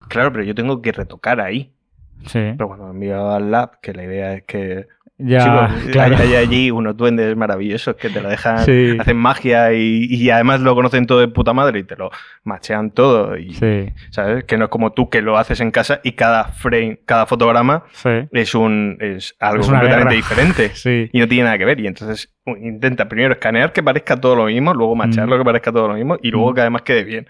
Claro, pero yo tengo que retocar ahí. Sí. Pero cuando me envío al lab, que la idea es que... Ya, chicos, claro. hay allí unos duendes maravillosos que te lo dejan, Sí. hacen magia y además lo conocen todo de puta madre y te lo machean todo. Y, Sí. ¿sabes? Que no es como tú que lo haces en casa y cada frame, cada fotograma Sí. es algo Es una completamente guerra. diferente. Sí. Y no tiene nada que ver. Y entonces intenta primero escanear que parezca todo lo mismo, luego machearlo que parezca todo lo mismo y luego que además quede bien.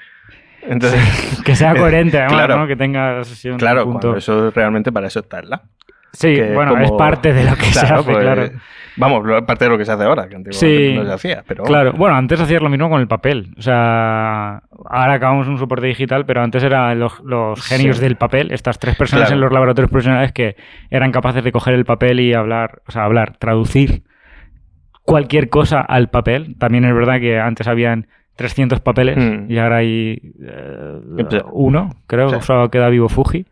Entonces, Sí. Que sea coherente, además, claro, ¿no? Que tenga la sesión. claro, un punto. cuando eso realmente para eso está el lab. Sí, Que bueno, como... es parte de lo que se hace, pues, claro. Vamos, parte de lo que se hace ahora, que antiguamente no se hacía, pero... Claro, bueno, antes hacías lo mismo con el papel. O sea, ahora acabamos un soporte digital, pero antes eran los genios del papel, estas 3 personas en los laboratorios profesionales que eran capaces de coger el papel y traducir cualquier cosa al papel. También es verdad que antes habían 300 papeles y ahora hay 1, creo, que solo queda vivo Fuji.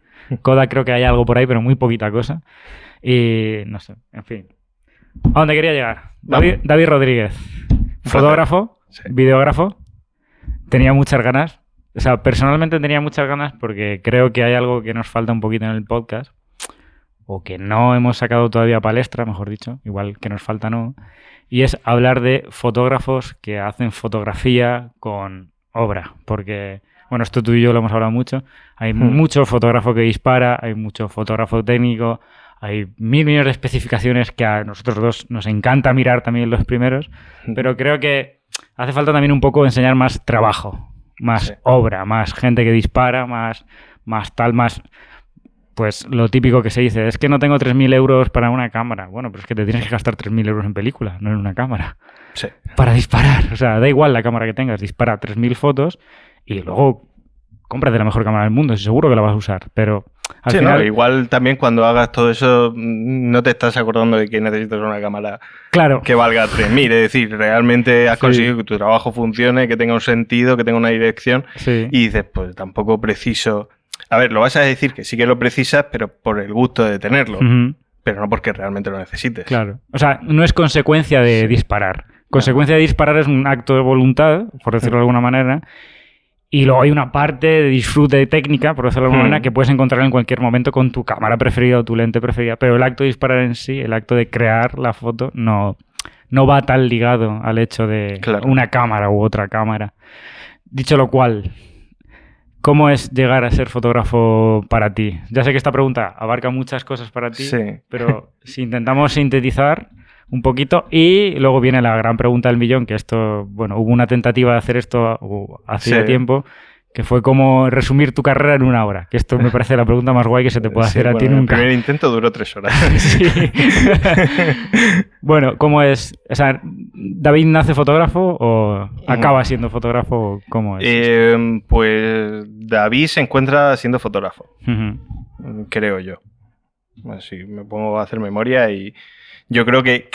Kodak creo que hay algo por ahí, pero muy poquita cosa. Y no sé, en fin. ¿A dónde quería llegar? David Rodríguez, fotógrafo, videógrafo. Tenía muchas ganas. O sea, personalmente tenía muchas ganas porque creo que hay algo que nos falta un poquito en el podcast. O que no hemos sacado todavía palestra, mejor dicho. Igual que nos falta, no. Y es hablar de fotógrafos que hacen fotografía con obra. Porque... bueno, esto tú y yo lo hemos hablado mucho. Hay mucho fotógrafo que dispara, hay mucho fotógrafo técnico, hay 1000 millones de especificaciones que a nosotros dos nos encanta mirar también los primeros, pero creo que hace falta también un poco enseñar más trabajo, más obra, más gente que dispara, más pues lo típico que se dice, es que no tengo 3.000 euros para una cámara. Bueno, pero es que te tienes que gastar 3.000 euros en película, no en una cámara. Sí. Para disparar. O sea, da igual la cámara que tengas, dispara 3.000 fotos y luego cómprate la mejor cámara del mundo, seguro que la vas a usar, pero al final... no, igual también cuando hagas todo eso no te estás acordando de que necesitas una cámara que valga 3.000, es decir, realmente has conseguido que tu trabajo funcione, que tenga un sentido, que tenga una dirección y dices, pues tampoco preciso... A ver, lo vas a decir que sí que lo precisas, pero por el gusto de tenerlo, pero no porque realmente lo necesites. Claro, o sea, no es consecuencia de disparar. Consecuencia de disparar es un acto de voluntad, por decirlo de alguna manera. Y luego hay una parte de disfrute de técnica, por decirlo de alguna manera, que puedes encontrar en cualquier momento con tu cámara preferida o tu lente preferida. Pero el acto de disparar en sí, el acto de crear la foto, no va tan ligado al hecho de una cámara u otra cámara. Dicho lo cual, ¿cómo es llegar a ser fotógrafo para ti? Ya sé que esta pregunta abarca muchas cosas para ti, pero si intentamos sintetizar un poquito y luego viene la gran pregunta del millón, que esto, bueno, hubo una tentativa de hacer esto hace tiempo, que fue cómo resumir tu carrera en 1 hora, que esto me parece la pregunta más guay que se te puede hacer a ti nunca. El primer intento duró 3 horas. Bueno, ¿cómo es? O sea, ¿David nace fotógrafo o acaba siendo fotógrafo? ¿Cómo es? Pues David se encuentra siendo fotógrafo, creo yo. Bueno, sí, me pongo a hacer memoria y yo creo que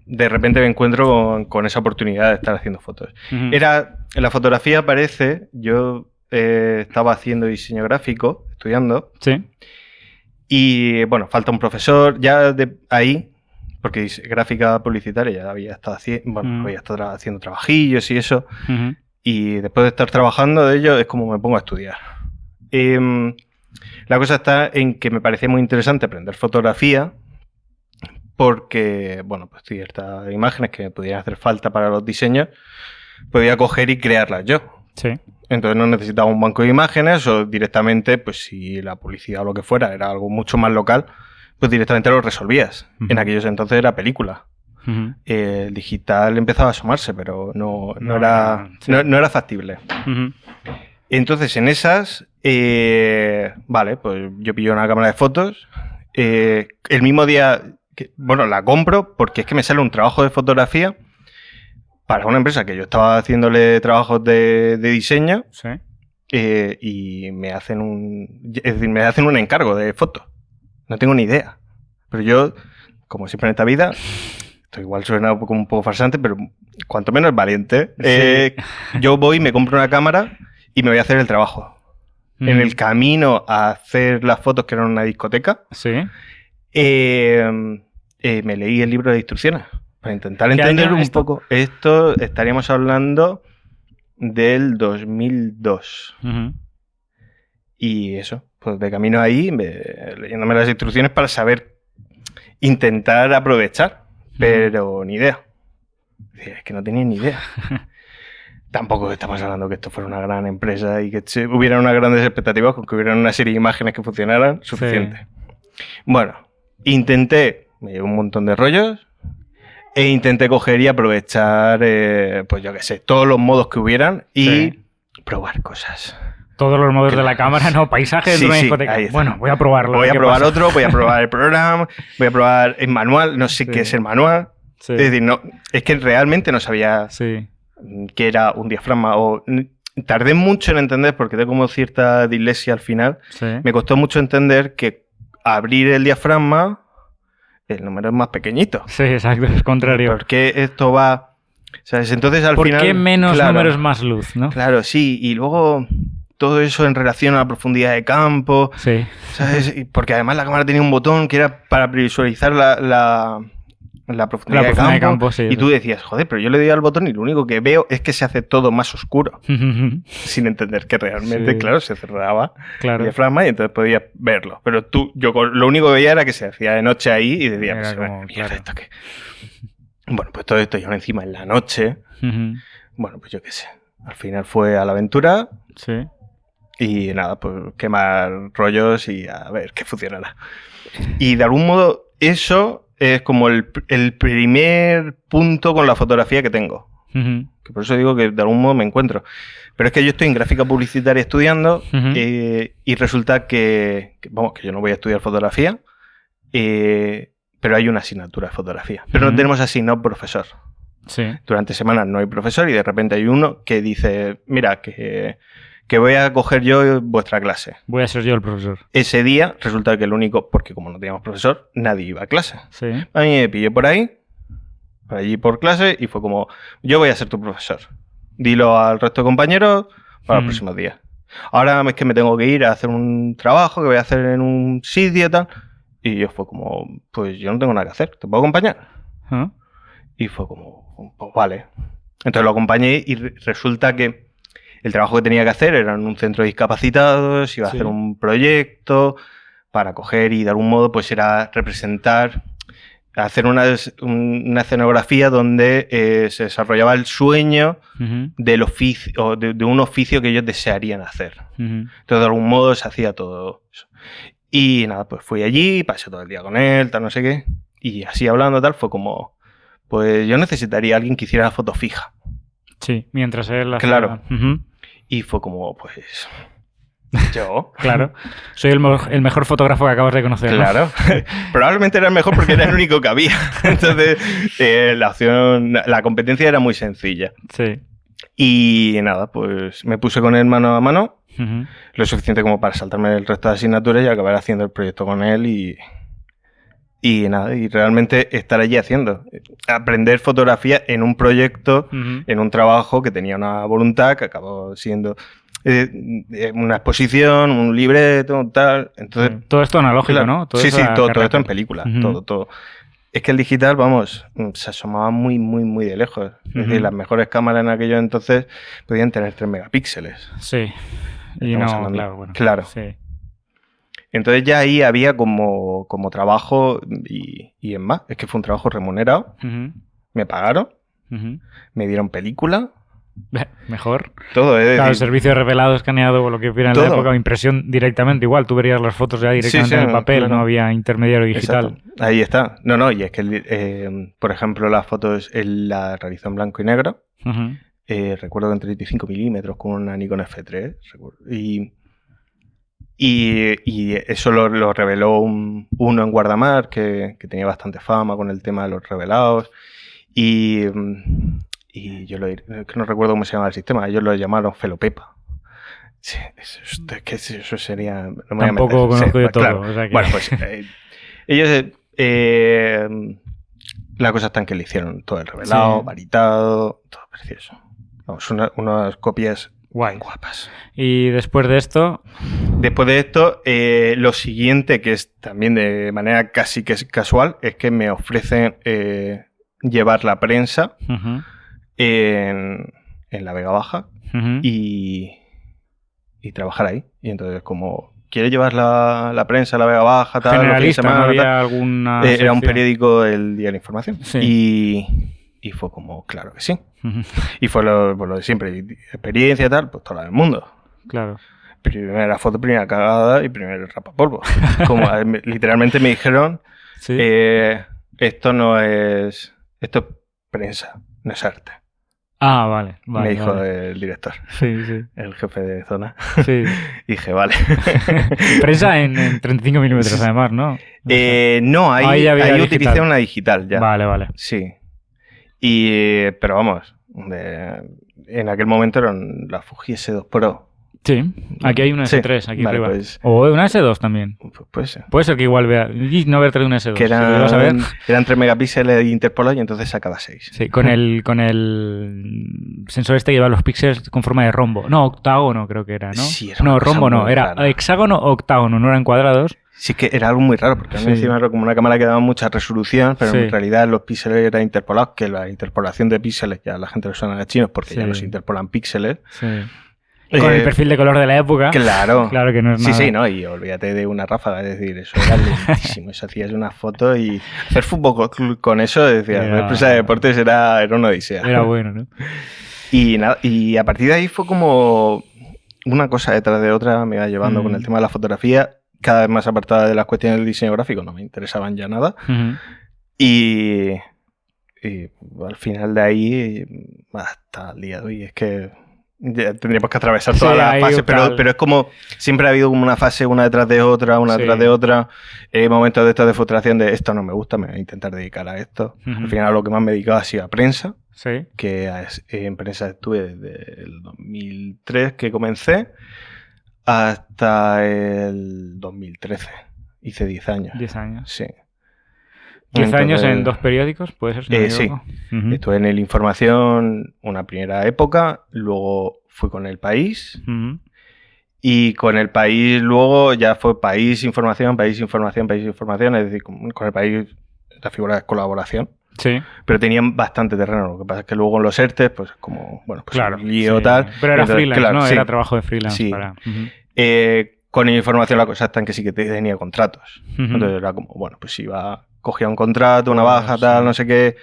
de repente me encuentro con esa oportunidad de estar haciendo fotos. La fotografía parece, yo estaba haciendo diseño gráfico, estudiando. Sí. Y bueno, falta un profesor ya de ahí, porque gráfica publicitaria ya había estado haciendo trabajillos y eso. Y después de estar trabajando de ello es como me pongo a estudiar. La cosa está en que me parecía muy interesante aprender fotografía, porque, bueno, pues ciertas imágenes que me pudieran hacer falta para los diseños, podía coger y crearlas yo. Sí. Entonces no necesitaba un banco de imágenes o directamente, pues si la publicidad o lo que fuera era algo mucho más local, pues directamente lo resolvías. En aquellos entonces era película. El digital empezaba a asomarse, pero no era factible. Entonces en esas, vale, pues yo pillo una cámara de fotos. El mismo día... Bueno, la compro porque es que me sale un trabajo de fotografía para una empresa que yo estaba haciéndole trabajos de diseño y me hacen un encargo de fotos. No tengo ni idea. Pero yo, como siempre en esta vida, esto igual suena un poco farsante, pero cuanto menos valiente, yo voy, me compro una cámara y me voy a hacer el trabajo. En el camino a hacer las fotos, que eran en una discoteca, me leí el libro de instrucciones para intentar entender un poco. Esto estaríamos hablando del 2002. Y eso, pues de camino ahí, leyéndome las instrucciones para saber, intentar aprovechar, pero ni idea. Es que no tenía ni idea. Tampoco estamos hablando que esto fuera una gran empresa y que hubiera unas grandes expectativas, con que hubiera una serie de imágenes que funcionaran, suficiente. Sí. Bueno, me llevé un montón de rollos e intenté coger y aprovechar, pues yo qué sé, todos los modos que hubieran y probar cosas. Todos los modos de la cámara, no, paisaje dentro de una discoteca. Bueno, voy a probarlo. Voy a probar otro, voy a probar el programa, voy a probar el manual, no sé qué es el manual. Sí. Es decir, no, es que realmente no sabía que era un diafragma. Tardé mucho en entender, porque tengo como cierta dislexia al final. Sí. Me costó mucho entender que abrir el diafragma, el número es más pequeñito. Sí, exacto, es contrario. Porque esto va... ¿Sabes? Entonces al final... ¿Por qué menos números más luz, no? Claro, sí, y luego... Todo eso en relación a la profundidad de campo, ¿sabes? Porque además la cámara tenía un botón que era para visualizar la profundidad de campo. Y tú decías, joder, pero yo le doy al botón y lo único que veo es que se hace todo más oscuro. Sin entender que realmente, claro, se cerraba el diafragma y entonces podías verlo. Pero yo lo único que veía era que se hacía de noche ahí y decía, pues, mierda, ¿esto qué? Bueno, pues todo esto ya encima en la noche. Bueno, pues yo qué sé. Al final fue a la aventura. Sí. Y nada, pues quemar rollos y a ver qué funcionará. Y de algún modo eso es como el primer punto con la fotografía que tengo. Que por eso digo que de algún modo me encuentro. Pero es que yo estoy en gráfica publicitaria estudiando y resulta que yo no voy a estudiar fotografía, pero hay una asignatura de fotografía. Pero no tenemos asignado profesor. Sí. Durante semanas no hay profesor y de repente hay uno que dice, mira, que voy a coger yo vuestra clase. Voy a ser yo el profesor. Ese día resulta que el único, porque como no teníamos profesor, nadie iba a clase. Sí. A mí me pillé por allí por clase, y fue como, yo voy a ser tu profesor. Dilo al resto de compañeros para los próximos días. Ahora es que me tengo que ir a hacer un trabajo que voy a hacer en un sitio y tal. Y yo fue como, pues yo no tengo nada que hacer, ¿te puedo acompañar? Y fue como, pues vale. Entonces lo acompañé y resulta que el trabajo que tenía que hacer era en un centro de discapacitados, iba a hacer un proyecto para coger y de algún modo pues era representar, hacer una escenografía donde se desarrollaba el sueño del oficio, de un oficio que ellos desearían hacer. Entonces de algún modo se hacía todo eso. Y nada, pues fui allí, pasé todo el día con él, tal, no sé qué, y así hablando tal, fue como, pues yo necesitaría a alguien que hiciera la foto fija. Sí, mientras él la Claro. Y fue como, pues, yo. Claro. Soy el mejor fotógrafo que acabas de conocer. Claro. ¿No? Probablemente era el mejor porque era el único que había. Entonces, la competencia era muy sencilla. Sí. Y nada, pues me puse con él mano a mano, lo suficiente como para saltarme el resto de asignaturas y acabar haciendo el proyecto con él y nada, y realmente estar allí aprender fotografía en un proyecto, en un trabajo que tenía una voluntad que acabó siendo una exposición, un libreto, tal. Entonces, todo esto analógico, claro, ¿no? Todo esto en película, todo. Es que el digital, vamos, se asomaba muy, muy, muy de lejos. Es decir, las mejores cámaras en aquellos entonces podían tener 3 megapíxeles. Sí. Y no, claro, bueno. Claro. Sí. Entonces ya ahí había como trabajo y en más. Es que fue un trabajo remunerado. Me pagaron. Me dieron película. Mejor. Todo, claro, el servicio de revelado, escaneado o lo que hubiera en la época, o impresión directamente igual. Tú verías las fotos ya directamente en el papel, claro. No había intermediario digital. Exacto. Ahí está. No, y es que, por ejemplo, las fotos él las realizó en blanco y negro. Recuerdo que en 35 milímetros con una Nikon F3. Y eso lo reveló uno en Guardamar que tenía bastante fama con el tema de los revelados. Y yo que no recuerdo cómo se llama el sistema, ellos lo llamaron Felopepa. Sí, eso sería... No me Tampoco voy a meter. conozco yo todo. Claro. O sea que... Bueno, pues ellos... la cosa está en que le hicieron todo el revelado, varitado, todo precioso. Vamos, unas copias guapas. Y después de esto... Después de esto, lo siguiente, que es también de manera casi que casual, es que me ofrecen llevar la prensa en la Vega Baja y y trabajar ahí. Y entonces como... ¿Quieres llevar la prensa a la Vega Baja? Tal, generalista, semana, ¿no había tal? alguna Era un sección? periódico, el Día de la Información. Sí. Y fue como, claro que sí. Y fue lo de siempre. Experiencia y tal, pues toda la del mundo. Claro. Primera foto, primera cagada y primer rapapolvo. Como literalmente me dijeron, Sí. esto no es... Esto es prensa, no es arte. Ah, vale. Me dijo vale. el director, Sí. el jefe de zona. Sí. Y dije, vale. Prensa en 35 milímetros, además, ¿no? No, ahí utilicé digital. una digital ya. Vale. Sí. Pero vamos, en aquel momento eran la Fuji S2 Pro. Sí, aquí hay una S3, aquí vale, arriba. Pues, o una S2 también. Pues puede ser que igual vea. Y no haber traído una S2. Que eran 3 megapíxeles interpolados y entonces sacaba 6. Sí, con el sensor este que lleva los píxeles con forma de rombo. No, octágono creo que era, ¿no? Sí, era no, rombo no, era rara. hexágono o octágono, no eran cuadrados. Sí, que era algo muy raro, porque a mí encima era como una cámara que daba mucha resolución, pero en realidad los píxeles eran interpolados, que la interpolación de píxeles ya la gente lo suena a chinos porque ya no se interpolan píxeles. Sí. Con el perfil de color de la época. Claro. Claro que no es nada. Sí, no, y olvídate de una ráfaga, es decir, eso era lentísimo. Eso hacías una foto y hacer fútbol con eso, decías, la empresa de deportes era una odisea. Era bueno, ¿no? Y a partir de ahí fue como una cosa detrás de otra, me iba llevando con el tema de la fotografía, cada vez más apartada de las cuestiones del diseño gráfico, no me interesaban ya nada. Y al final de ahí, hasta el día de hoy, es que ya tendríamos que atravesar toda la fase, pero es como siempre ha habido como una fase una detrás de otra, detrás de otra, momentos de estos de frustración de esto no me gusta, me voy a intentar dedicar a esto. Al final lo que más me dedicaba ha sido a prensa, que en prensa estuve desde el 2003 que comencé hasta el 2013, hice 10 años. 10 años. Sí. 10 años en 2 periódicos, ¿puede ser? Si no sí. Estuve en el Información una primera época, luego fui con El País y con El País luego ya fue País, Información, es decir, con El País la figura de colaboración. Sí. Pero tenían bastante terreno, lo que pasa es que luego en los ERTES, pues como, bueno, pues claro, un lío tal. Pero era freelance, ¿no? Era trabajo de freelance. Sí. Con Información la cosa está en que sí que tenía contratos. Entonces era como, bueno, pues cogía un contrato, una baja, tal, no sé qué.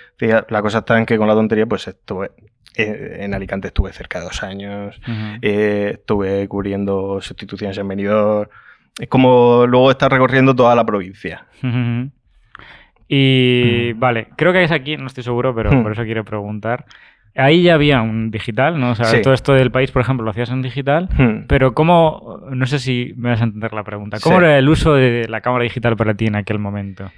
La cosa está en que con la tontería, pues estuve en Alicante estuve cerca de 2 años. Estuve cubriendo sustituciones en Benidorm. Es como luego estar recorriendo toda la provincia. Y vale, creo que es aquí, no estoy seguro, pero por eso quiero preguntar. Ahí ya había un digital, ¿no? O sea, todo esto del País, por ejemplo, lo hacías en digital, pero ¿cómo? No sé si me vas a entender la pregunta. ¿Cómo era el uso de la cámara digital para ti en aquel momento?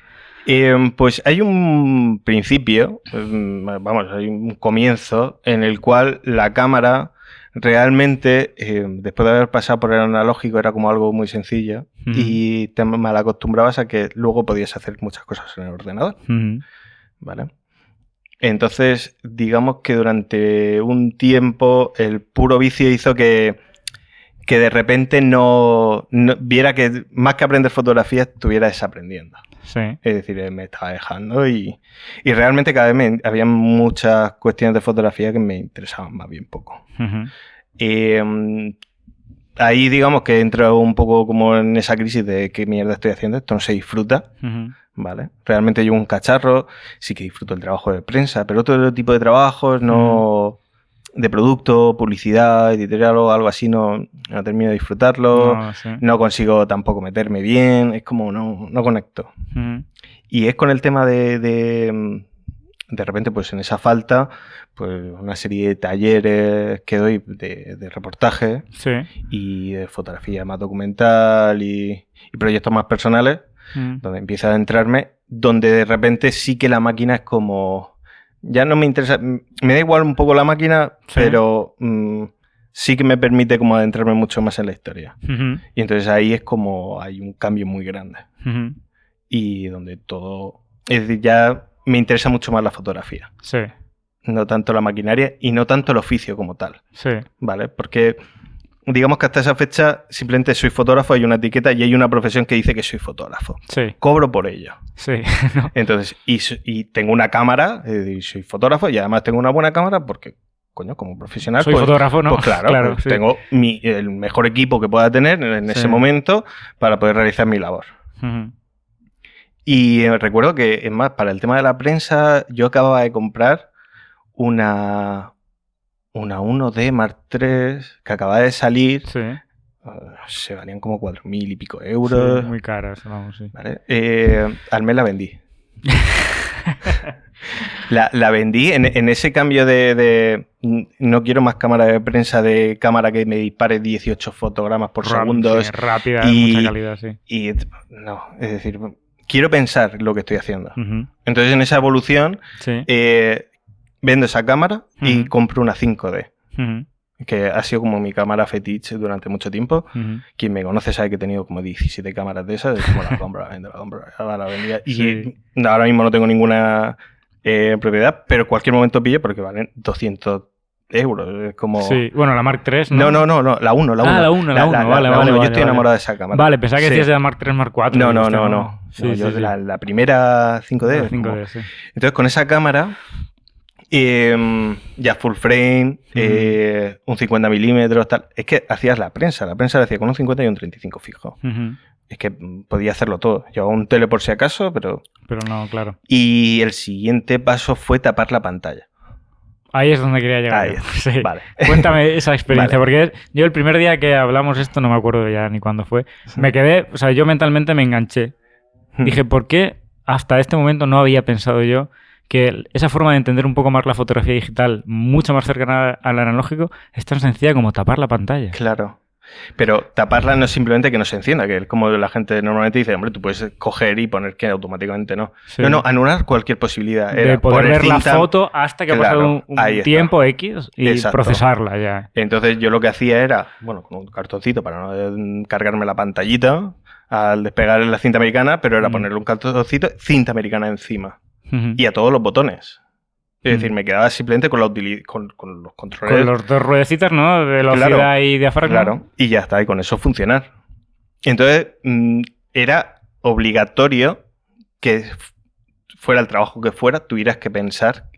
Pues hay un principio, hay un comienzo en el cual la cámara realmente, después de haber pasado por el analógico, era como algo muy sencillo y te mal acostumbrabas a que luego podías hacer muchas cosas en el ordenador. ¿Vale? Entonces, digamos que durante un tiempo el puro vicio hizo que de repente no viera que más que aprender fotografía estuviera desaprendiendo. Sí. Es decir, me estaba dejando y realmente cada vez había muchas cuestiones de fotografía que me interesaban más bien poco. Ahí digamos que entro un poco como en esa crisis de qué mierda estoy haciendo, esto no se disfruta. ¿Vale? Realmente llevo un cacharro, sí que disfruto el trabajo de prensa, pero otro tipo de trabajos no de producto, publicidad, editorial o algo así no termino de disfrutarlo, no consigo tampoco meterme bien, es como no conecto. Y es con el tema de repente pues en esa falta pues una serie de talleres que doy de reportaje y de fotografía más documental y proyectos más personales donde empieza a adentrarme, donde de repente sí que la máquina es como... Ya no me interesa... Me da igual un poco la máquina, pero sí que me permite como adentrarme mucho más en la historia. Y entonces ahí es como hay un cambio muy grande. Y donde todo... Es decir, ya me interesa mucho más la fotografía. Sí. No tanto la maquinaria y no tanto el oficio como tal. Sí. ¿Vale? Porque... Digamos que hasta esa fecha simplemente soy fotógrafo, hay una etiqueta y hay una profesión que dice que soy fotógrafo. Sí. Cobro por ello. Sí. Entonces, y tengo una cámara, es decir, soy fotógrafo y además tengo una buena cámara porque coño, como profesional... Soy fotógrafo, ¿no? Pues claro, pues sí. tengo el mejor equipo que pueda tener en ese momento para poder realizar mi labor. Uh-huh. Y recuerdo que, es más, para el tema de la prensa, yo acababa de comprar una 1D Mark III que acababa de salir. Sí. Se valían como 4.000 y pico euros. Sí, muy caras, vamos, sí. ¿Vale? Al mes la vendí. la vendí en ese cambio de no quiero más cámara de prensa, de cámara que me dispare 18 fotogramas por segundo. Sí, rápida, mucha calidad, sí. Y no, es decir, quiero pensar lo que estoy haciendo. Uh-huh. Entonces, en esa evolución, sí. Vendo esa cámara y Uh-huh. compro una 5D. Uh-huh. Que ha sido como mi cámara fetiche durante mucho tiempo. Uh-huh. Quien me conoce sabe que he tenido como 17 cámaras de esas. Como la compro, la vendo, la compro, la vendía. Sí. Y ahora mismo no tengo ninguna propiedad, pero en cualquier momento pillo porque valen 200 euros. Es como... Sí, bueno, la Mark III, ¿no? No, la 1, la 1. Ah, la 1, vale. Yo estoy enamorado de esa cámara. Vale, pensaba que decías de la Mark III, Mark IV. No. Sí, yo sí. La primera 5D. La 5D, sí. Entonces, con esa cámara... ya full frame, un 50 milímetros, tal. Es que hacías la prensa la hacía con un 50 y un 35 fijo. Uh-huh. Es que podía hacerlo todo. Llevaba un tele por si acaso, pero no, claro. Y el siguiente paso fue tapar la pantalla. Ahí es donde quería llegar. Ahí es. Sí. Vale. Cuéntame esa experiencia, Vale. porque yo el primer día que hablamos esto, no me acuerdo ya ni cuándo fue, Sí. me quedé, o sea, yo mentalmente me enganché. Dije, ¿por qué hasta este momento no había pensado yo que esa forma de entender un poco más la fotografía digital, mucho más cercana al analógico, es tan sencilla como tapar la pantalla? Claro. Pero taparla no es simplemente que no se encienda, que es como la gente normalmente dice, hombre, tú puedes coger y poner que automáticamente no. Sí. No, anular cualquier posibilidad. De Era poder ver cinta, la foto hasta que ha pasado un tiempo X y Exacto. procesarla ya. Entonces yo lo que hacía era, bueno, con un cartoncito para no cargarme la pantallita al despegar la cinta americana, pero era ponerle un cartoncito, cinta americana encima. Uh-huh. Y a todos los botones. Es decir, me quedaba simplemente con los controles. Con los dos ruedecitas, ¿no? Velocidad y diafragma. Claro, y ya está, y con eso funcionar. Entonces, era obligatorio que fuera el trabajo que fuera, tuvieras que pensar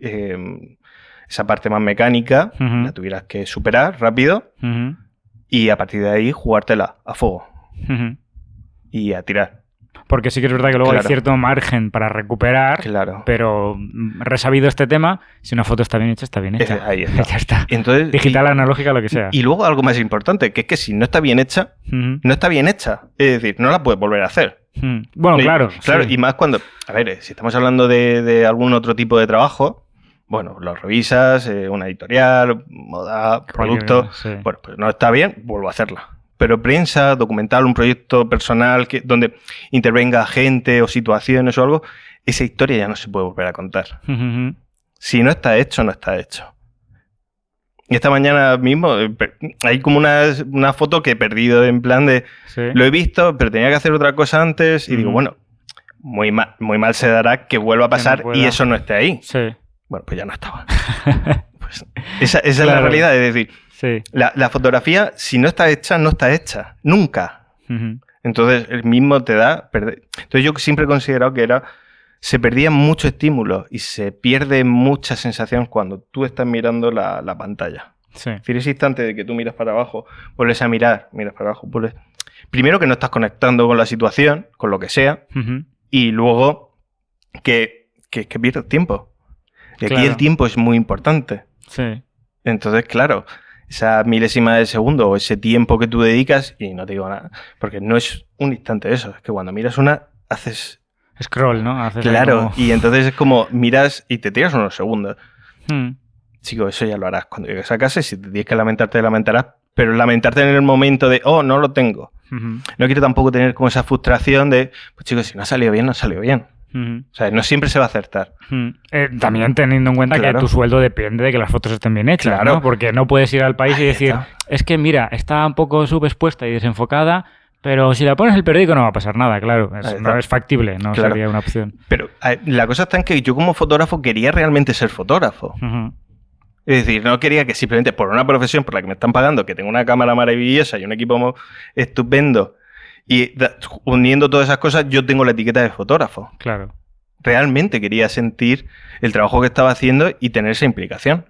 esa parte más mecánica, la tuvieras que superar rápido y a partir de ahí jugártela a fuego y a tirar. Porque sí que es verdad que luego hay cierto margen para recuperar, pero resabido este tema, si una foto está bien hecha, está bien hecha. Ahí está. Ya está. Entonces, digital, analógica, lo que sea. Y luego algo más importante, que es que si no está bien hecha, no está bien hecha. Es decir, no la puedes volver a hacer. Bueno, claro. Claro, sí. Y más cuando... A ver, si estamos hablando de algún otro tipo de trabajo, bueno, lo revisas, una editorial, moda, producto... Sí. Bueno, pues no está bien, vuelvo a hacerla. Pero prensa, documental, un proyecto personal donde intervenga gente o situaciones o algo, esa historia ya no se puede volver a contar. Si no está hecho, no está hecho. Y esta mañana mismo hay como una foto que he perdido en plan de... Sí. Lo he visto, pero tenía que hacer otra cosa antes y digo, bueno, muy mal se dará que vuelva a pasar y eso no esté ahí. Sí. Bueno, pues ya no estaba. Pues esa es la realidad, es decir... Sí. La fotografía, si no está hecha, no está hecha. Nunca. Entonces, el mismo te da... Entonces, yo siempre he considerado que se perdía mucho estímulo y se pierde mucha sensación cuando tú estás mirando la pantalla. Sí. Es decir, ese instante de que tú miras para abajo, vuelves a miras para abajo, vuelves... Primero que no estás conectando con la situación, con lo que sea, y luego que pierdes tiempo. Y aquí el tiempo es muy importante. Sí. Entonces, claro... Esa milésima de segundo o ese tiempo que tú dedicas, y no te digo nada, porque no es un instante eso, es que cuando miras una, haces... Scroll, ¿no? Claro, y entonces es como miras y te tiras unos segundos. Chico, eso ya lo harás cuando llegues a casa y si te tienes que lamentarte, te lamentarás, pero lamentarte en el momento de, oh, no lo tengo. No quiero tampoco tener como esa frustración de, pues chicos, si no ha salido bien, no ha salido bien. O sea, no siempre se va a acertar. También teniendo en cuenta que tu sueldo depende de que las fotos estén bien hechas, ¿no? Porque no puedes ir al país y decir, es que mira, está un poco subexpuesta y desenfocada, pero si la pones el periódico no va a pasar nada, claro. No es factible, no sería una opción. Pero la cosa está en que yo como fotógrafo quería realmente ser fotógrafo. Es decir, no quería que simplemente por una profesión por la que me están pagando, que tengo una cámara maravillosa y un equipo estupendo, y uniendo todas esas cosas, yo tengo la etiqueta de fotógrafo. Claro. Realmente quería sentir el trabajo que estaba haciendo y tener esa implicación.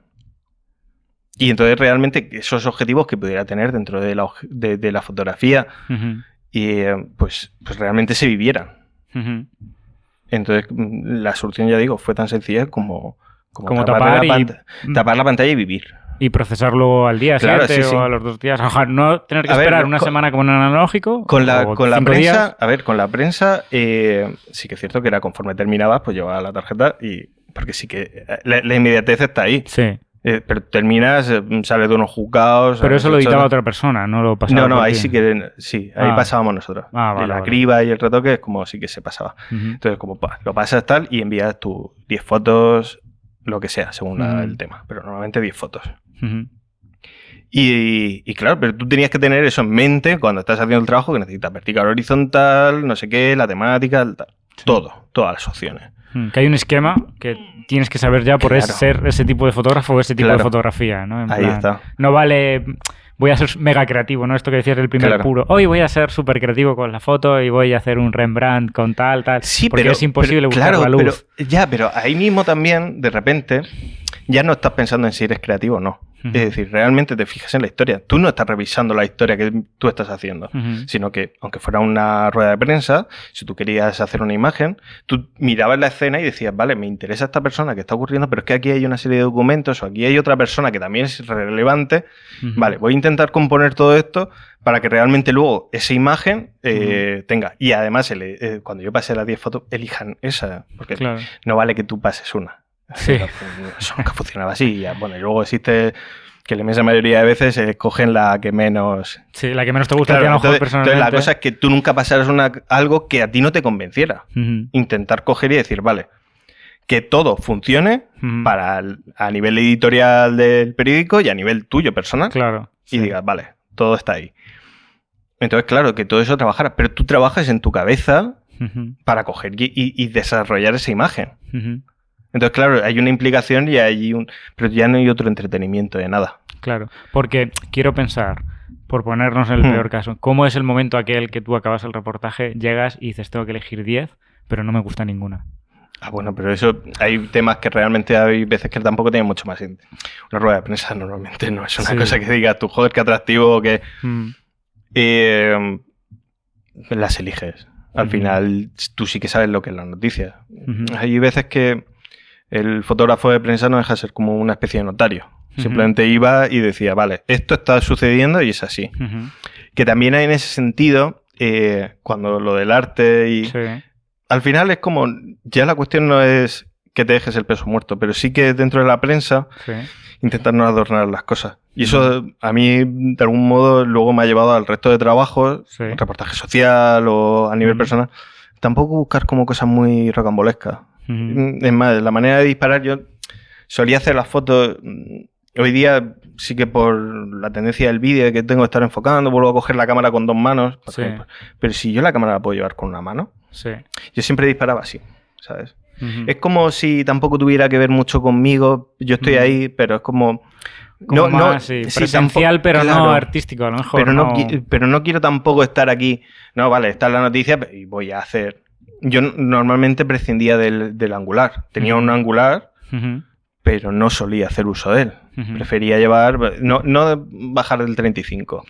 Y entonces realmente esos objetivos que pudiera tener dentro de la fotografía y pues realmente se vivieran. Entonces la solución, ya digo, fue tan sencilla como tapar la pantalla y vivir. Y procesarlo al día siguiente o a los 2 días. Ojalá no tener que esperar una semana como en un analógico. Con la prensa, días. A ver, con la prensa sí que es cierto que era conforme terminabas, pues llevaba la tarjeta porque sí que la inmediatez está ahí. Sí. Pero terminas, sales de unos juzgados. Pero eso lo editaba otra persona, no lo pasaba. No, ahí ahí pasábamos nosotros. La criba y el retoque es como sí que se pasaba. Entonces, como lo pasas tal y envías tus 10 fotos, lo que sea, según el tema. Pero normalmente 10 fotos. Y claro, pero tú tenías que tener eso en mente cuando estás haciendo el trabajo, que necesitas vertical, horizontal, no sé qué, la temática, tal. Sí. Todas las opciones. Que hay un esquema que tienes que saber ya por ser ese tipo de fotógrafo o ese tipo de fotografía, ¿no? Ahí está. No vale, voy a ser mega creativo, ¿no? Esto que decías del primer puro. Hoy voy a ser súper creativo con la foto y voy a hacer un Rembrandt con tal. Sí, porque es imposible buscar la luz. Pero ahí mismo también, de repente, ya no estás pensando en si eres creativo o no. Es decir, realmente te fijas en la historia. Tú no estás revisando la historia que tú estás haciendo, sino que, aunque fuera una rueda de prensa, si tú querías hacer una imagen, tú mirabas la escena y decías, vale, me interesa esta persona que está ocurriendo, pero es que aquí hay una serie de documentos o aquí hay otra persona que también es relevante. Vale, voy a intentar componer todo esto para que realmente luego esa imagen tenga. Y además, cuando yo pasé las 10 fotos, elijan esa, porque no vale que tú pases una. Sí. Eso nunca funcionaba así. Bueno, y luego existe que la inmensa mayoría de veces escogen la que menos... Sí, la que menos te gusta a ti a lo mejor personalmente. Entonces la cosa es que tú nunca pasaras algo que a ti no te convenciera. Intentar coger y decir, vale, que todo funcione a nivel editorial del periódico y a nivel tuyo personal. Claro. Y digas, vale, todo está ahí. Entonces, claro, que todo eso trabajara. Pero tú trabajas en tu cabeza para coger y desarrollar esa imagen. Entonces, claro, hay una implicación y pero ya no hay otro entretenimiento de nada. Claro, porque quiero pensar, por ponernos en el peor caso, ¿cómo es el momento aquel que tú acabas el reportaje, llegas y dices, tengo que elegir 10, pero no me gusta ninguna? Bueno, pero eso, hay temas que realmente hay veces que tampoco tienen mucho más. Una rueda de prensa normalmente no es una cosa que digas, tú, joder, qué atractivo, que... las eliges. Al final, tú sí que sabes lo que es la noticia. Hay veces que el fotógrafo de prensa no deja de ser como una especie de notario. Simplemente iba y decía, vale, esto está sucediendo y es así. Que también hay en ese sentido, cuando lo del arte y... Al final es como, ya la cuestión no es que te dejes el peso muerto, pero sí que dentro de la prensa intentar no adornar las cosas. Y eso a mí, de algún modo, luego me ha llevado al resto de trabajos, reportaje social o a nivel personal, tampoco buscar como cosas muy rocambolescas. Es más, la manera de disparar, yo solía hacer las fotos. Hoy día sí que por la tendencia del vídeo que tengo de estar enfocando, vuelvo a coger la cámara con 2 manos. Pero si yo la cámara la puedo llevar con una mano, yo siempre disparaba así, ¿sabes? Es como si tampoco tuviera que ver mucho conmigo. Yo estoy ahí, pero es como... presencial, pero no artístico, a lo mejor. Pero no quiero tampoco estar aquí. No, vale, está la noticia y voy a hacer... Yo normalmente prescindía del angular. Tenía un angular, pero no solía hacer uso de él. Prefería llevar... No bajar del 35.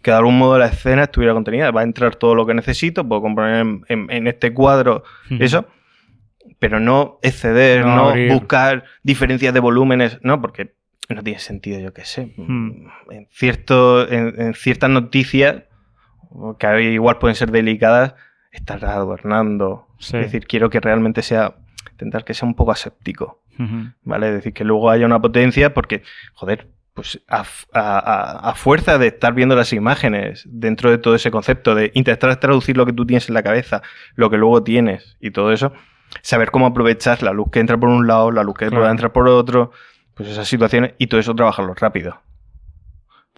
Que de algún modo la escena estuviera contenida. Va a entrar todo lo que necesito, puedo componer en este cuadro eso, pero no exceder, no buscar diferencias de volúmenes, no, porque no tiene sentido, yo qué sé. En ciertas noticias, que igual pueden ser delicadas, estar adornando. Es decir, quiero que realmente intentar que sea un poco aséptico, ¿vale? Es decir, que luego haya una potencia, porque, joder, pues a fuerza de estar viendo las imágenes dentro de todo ese concepto, de intentar traducir lo que tú tienes en la cabeza, lo que luego tienes y todo eso, saber cómo aprovechar la luz que entra por un lado, la luz que pueda entrar por otro, pues esas situaciones, y todo eso trabajarlo rápido.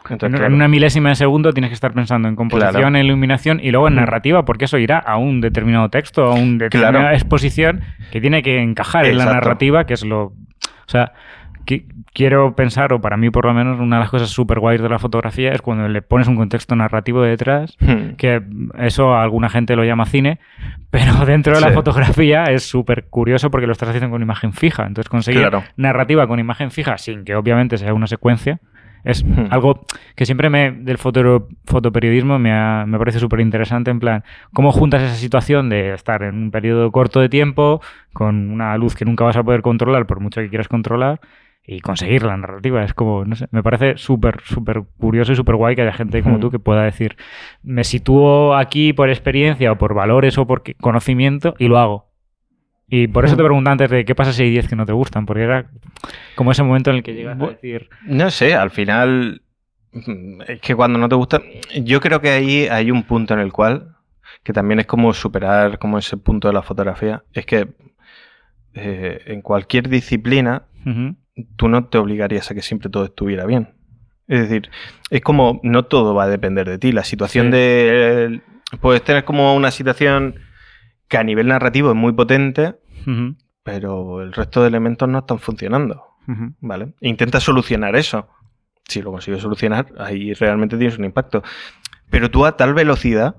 Entonces, en una milésima de segundo tienes que estar pensando en composición, en iluminación y luego en narrativa, porque eso irá a un determinado texto, a una determinada exposición que tiene que encajar en la narrativa, que es lo... O sea, quiero pensar, o para mí por lo menos, una de las cosas súper guays de la fotografía es cuando le pones un contexto narrativo detrás, que eso a alguna gente lo llama cine, pero dentro de la fotografía es súper curioso porque lo estás haciendo con imagen fija. Entonces conseguir narrativa con imagen fija, sin que obviamente sea una secuencia, es algo que siempre del fotoperiodismo me parece súper interesante, en plan, cómo juntas esa situación de estar en un periodo corto de tiempo, con una luz que nunca vas a poder controlar por mucho que quieras controlar, y conseguir la narrativa. Es como, no sé, me parece súper, súper curioso y súper guay que haya gente como tú que pueda decir, me sitúo aquí por experiencia o por valores o por conocimiento y lo hago. Y por eso te preguntaba antes de qué pasa si hay 10 que no te gustan, porque era como ese momento en el que llegas a decir... No sé, al final es que cuando no te gusta... Yo creo que ahí hay un punto en el cual, que también es como superar como ese punto de la fotografía, es que en cualquier disciplina tú no te obligarías a que siempre todo estuviera bien. Es decir, es como no todo va a depender de ti. La situación de... Puedes tener como una situación... que a nivel narrativo es muy potente, pero el resto de elementos no están funcionando, ¿vale? Intenta solucionar eso. Si lo consigues solucionar, ahí realmente tienes un impacto. Pero tú a tal velocidad,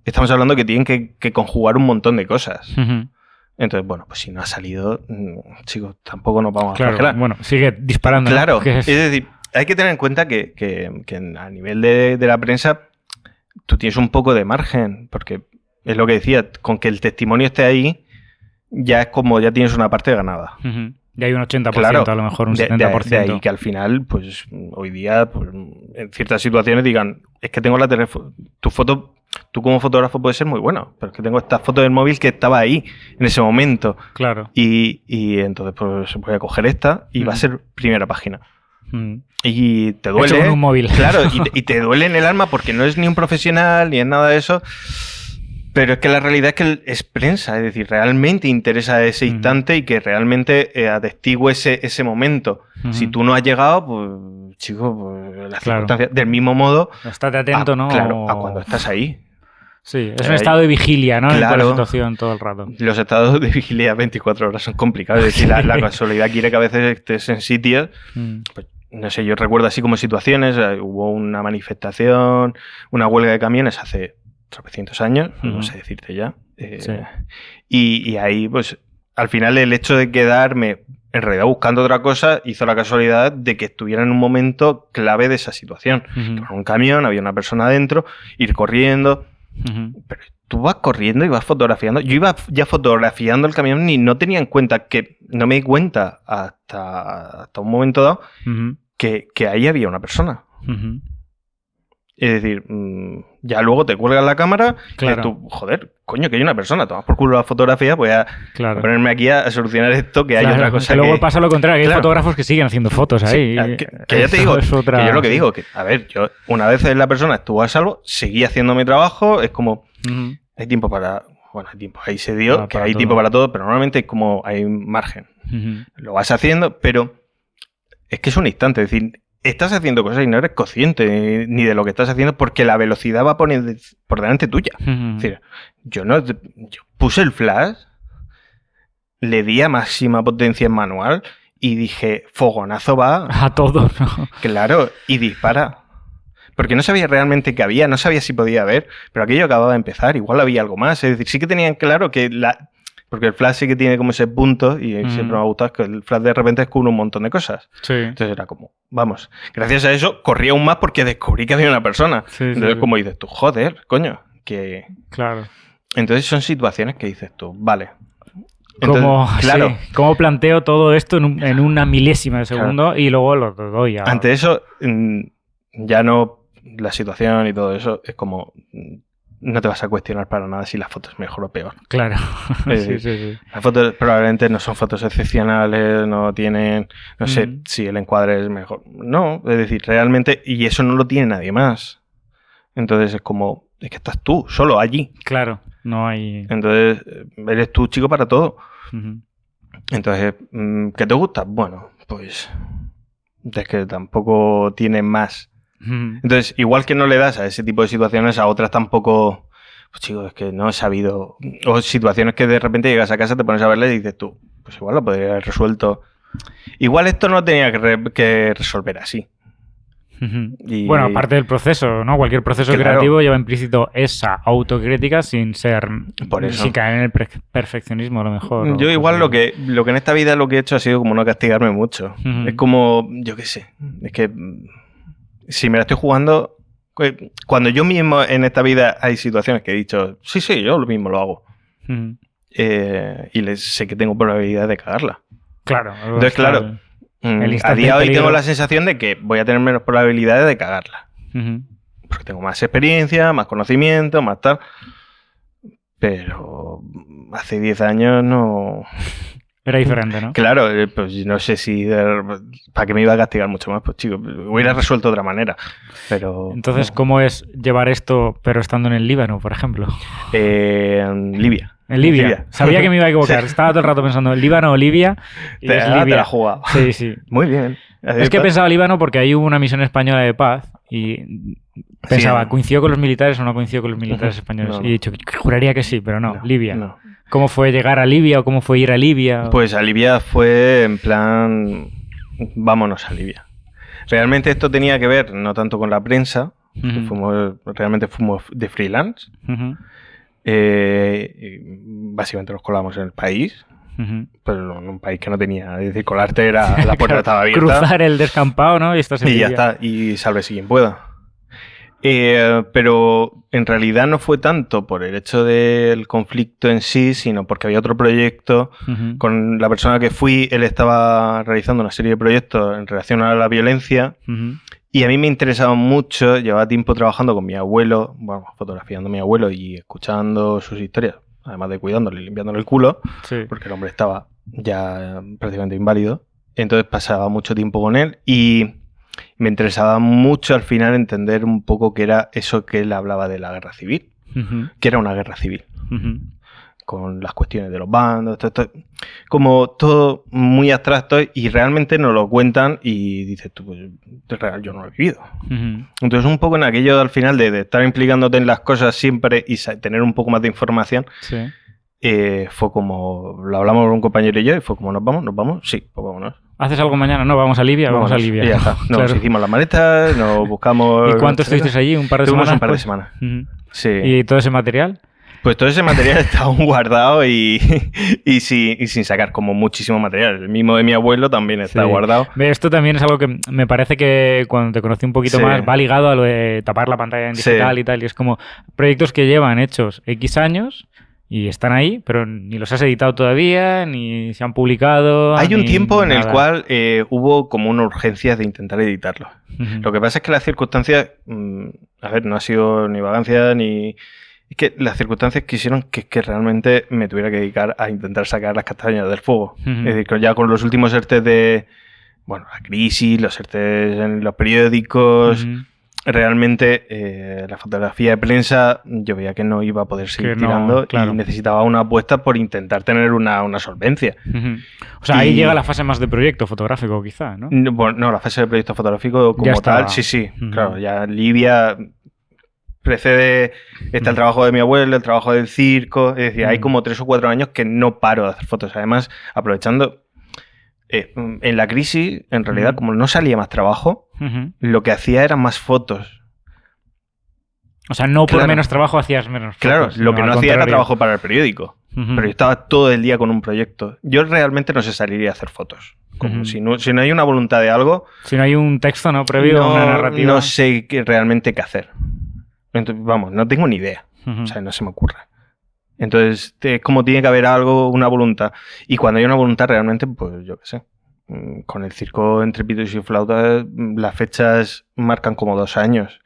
estamos hablando que tienen que conjugar un montón de cosas. Entonces, bueno, pues si no ha salido, chicos, tampoco nos vamos a flagelar. Bueno, sigue disparando. Claro, ¿no? Es decir, hay que tener en cuenta que a nivel de la prensa tú tienes un poco de margen, porque... Es lo que decía, con que el testimonio esté ahí, ya es como, ya tienes una parte ganada. Ya hay un 80%, a lo mejor un 70%. De ahí que al final, pues hoy día, pues, en ciertas situaciones digan, es que tengo tu foto, tú como fotógrafo puedes ser muy bueno, pero es que tengo esta foto del móvil que estaba ahí en ese momento. Claro. Y entonces pues voy a coger esta y va a ser primera página. Y te duele. Hecho con un móvil. Claro, y te duele en el alma porque no es ni un profesional ni es nada de eso. Pero es que la realidad es que es prensa, es decir, realmente interesa ese instante y que realmente atestigue ese momento. Si tú no has llegado, pues, chico, pues las circunstancias, del mismo modo... Estate atento, ¿no? Claro, a cuando estás ahí. Sí, es un estado de vigilia, ¿no? Claro, en toda la situación todo el rato. Los estados de vigilia 24 horas son complicados. Es decir, la casualidad quiere que a veces estés en sitios... Pues, no sé, yo recuerdo así como situaciones, hubo una manifestación, una huelga de camiones hace... 300 años, no sé decirte ya. Y ahí, pues, al final el hecho de quedarme en realidad buscando otra cosa hizo la casualidad de que estuviera en un momento clave de esa situación. Un camión, había una persona adentro, ir corriendo. Pero tú vas corriendo y vas fotografiando. Yo iba ya fotografiando el camión y no tenía en cuenta no me di cuenta hasta un momento dado que ahí había una persona. Es decir, ya luego te cuelgas la cámara y tú, joder, coño, que hay una persona, tomas por culo la fotografía, voy a ponerme aquí a solucionar esto, que hay otra cosa. Que luego pasa lo contrario, que hay fotógrafos que siguen haciendo fotos ahí. Que ya te digo, que yo lo que digo, que a ver, yo una vez la persona estuvo a salvo, seguí haciendo mi trabajo, es como, hay tiempo para... Bueno, hay tiempo, ahí se dio, que hay tiempo para todo, pero normalmente es como hay margen. Lo vas haciendo, pero es que es un instante, es decir... Estás haciendo cosas y no eres consciente ni de lo que estás haciendo porque la velocidad va a poner por delante tuya. Es decir, yo puse el flash, le di a máxima potencia en manual y dije, fogonazo va... A todo, ¿no? Claro, y dispara. Porque no sabía realmente qué había, no sabía si podía haber, pero aquello acababa de empezar, igual había algo más. Es decir, sí que tenían claro que porque el flash sí que tiene como ese punto y siempre me ha gustado que el flash de repente descubre un montón de cosas. Entonces era como, vamos, gracias a eso corrí aún más porque descubrí que había una persona. Entonces como dices tú, joder, coño, que... Claro. Entonces son situaciones que dices tú, vale. Entonces, ¿Cómo planteo todo esto en una milésima de segundo y luego lo doy a... Ante eso, ya no la situación y todo eso es como... No te vas a cuestionar para nada si la foto es mejor o peor. Claro. Sí. Las fotos probablemente no son fotos excepcionales, no tienen... No sé si el encuadre es mejor. No, es decir, realmente... Y eso no lo tiene nadie más. Entonces es como... Es que estás tú, solo, allí. Claro, no hay... Entonces, eres tú chico para todo. Entonces, ¿qué te gusta? Bueno, pues... Es que tampoco tiene más... Entonces, igual que no le das a ese tipo de situaciones, a otras tampoco, pues chicos, es que no he sabido, o situaciones que de repente llegas a casa, te pones a verla y dices tú, pues igual lo podría haber resuelto igual esto no tenía que resolver así. Y... Bueno, aparte del proceso, ¿no? Cualquier proceso creativo lleva implícito esa autocrítica sin caer en el perfeccionismo, a lo mejor. Yo igual lo que en esta vida lo que he hecho ha sido como no castigarme mucho. Es como, yo qué sé, es que si me la estoy jugando, cuando yo mismo en esta vida hay situaciones que he dicho, sí, yo lo mismo lo hago. Y sé que tengo probabilidad de cagarla. Claro. Entonces, claro... A día de hoy tengo la sensación de que voy a tener menos probabilidades de cagarla. Porque tengo más experiencia, más conocimiento, más tal. Pero hace 10 años no... Era diferente, ¿no? Claro, pues no sé si... ¿Para qué me iba a castigar mucho más? Pues chico, hubiera resuelto de otra manera. Pero... Entonces, ¿cómo es llevar esto pero estando en el Líbano, por ejemplo? En Libia. En Libia. Sabía que me iba a equivocar. Sí. Estaba todo el rato pensando en Líbano o Libia. Y te la has jugado. Sí. Muy bien. Es que pensaba Líbano porque ahí hubo una misión española de paz y pensaba, ¿coincidió con los militares o no coincidió con los militares españoles? No. Y he dicho, juraría que sí, pero no, Libia. No. ¿Cómo fue llegar a Libia o cómo fue ir a Libia? Pues a Libia fue en plan, vámonos a Libia. Realmente esto tenía que ver no tanto con la prensa, realmente fuimos de freelance. Básicamente nos colamos en el país, pero en un país que no tenía, es decir, colarte era la puerta estaba abierta. Cruzar el descampado, ¿no? Y ya está, y sálvese quien pueda. Pero en realidad no fue tanto por el hecho del conflicto en sí, sino porque había otro proyecto con la persona que fui. Él estaba realizando una serie de proyectos en relación a la violencia. Y a mí me interesaba mucho, llevaba tiempo trabajando con mi abuelo, bueno, fotografiando a mi abuelo y escuchando sus historias, además de cuidándole y limpiándole el culo, porque el hombre estaba ya prácticamente inválido. Entonces pasaba mucho tiempo con él y me interesaba mucho al final entender un poco qué era eso que él hablaba de la guerra civil, que era una guerra civil. Con las cuestiones de los bandos, como todo muy abstracto y realmente nos lo cuentan y dices tú, pues es real, yo no lo he vivido. Entonces un poco en aquello al final de estar implicándote en las cosas siempre y tener un poco más de información, fue como, lo hablamos con un compañero y yo y fue como, ¿nos vamos? Sí, pues vámonos. ¿Haces algo mañana? No, vamos a Libia, vamos a Libia. Y ya está. Nos hicimos las maletas, nos buscamos... ¿Y cuánto estuvisteis allí? ¿Un par de semanas? Un par de semanas. Sí. ¿Y todo ese material? Pues todo ese material está aún guardado y sin sacar, como muchísimo material. El mismo de mi abuelo también está guardado. Esto también es algo que me parece que cuando te conocí un poquito más va ligado a lo de tapar la pantalla en digital y tal. Y es como proyectos que llevan hechos X años y están ahí, pero ni los has editado todavía, ni se han publicado. Hay un tiempo en el cual hubo como una urgencia de intentar editarlo. Lo que pasa es que las circunstancias, a ver, no ha sido ni vagancia ni... Es que las circunstancias quisieron que realmente me tuviera que dedicar a intentar sacar las castañas del fuego. Es decir, que ya con los últimos ERTEs de... Bueno, la crisis, los ERTEs en los periódicos... Realmente la fotografía de prensa yo veía que no iba a poder seguir tirando y necesitaba una apuesta por intentar tener una solvencia. O sea, ahí llega la fase más de proyecto fotográfico quizá, ¿no? Bueno, no, la fase de proyecto fotográfico como tal, sí. Claro, ya Libia... Precede, está el trabajo de mi abuelo, el trabajo del circo, es decir, hay como 3 o 4 años que no paro de hacer fotos. Además, aprovechando, en la crisis, en realidad, como no salía más trabajo, lo que hacía eran más fotos. O sea, no por menos trabajo hacías menos fotos. Claro, lo que no hacía era trabajo para el periódico, pero yo estaba todo el día con un proyecto. Yo realmente no sé salir a hacer fotos. Como si no hay una voluntad de algo... Si no hay un texto, ¿no? Previo, una narrativa. No sé realmente qué hacer. Entonces, vamos, no tengo ni idea. O sea, no se me ocurre. Entonces, es como tiene que haber algo, una voluntad. Y cuando hay una voluntad, realmente, pues yo qué sé. Con el circo entre pitos y flautas, las fechas marcan como 2 años.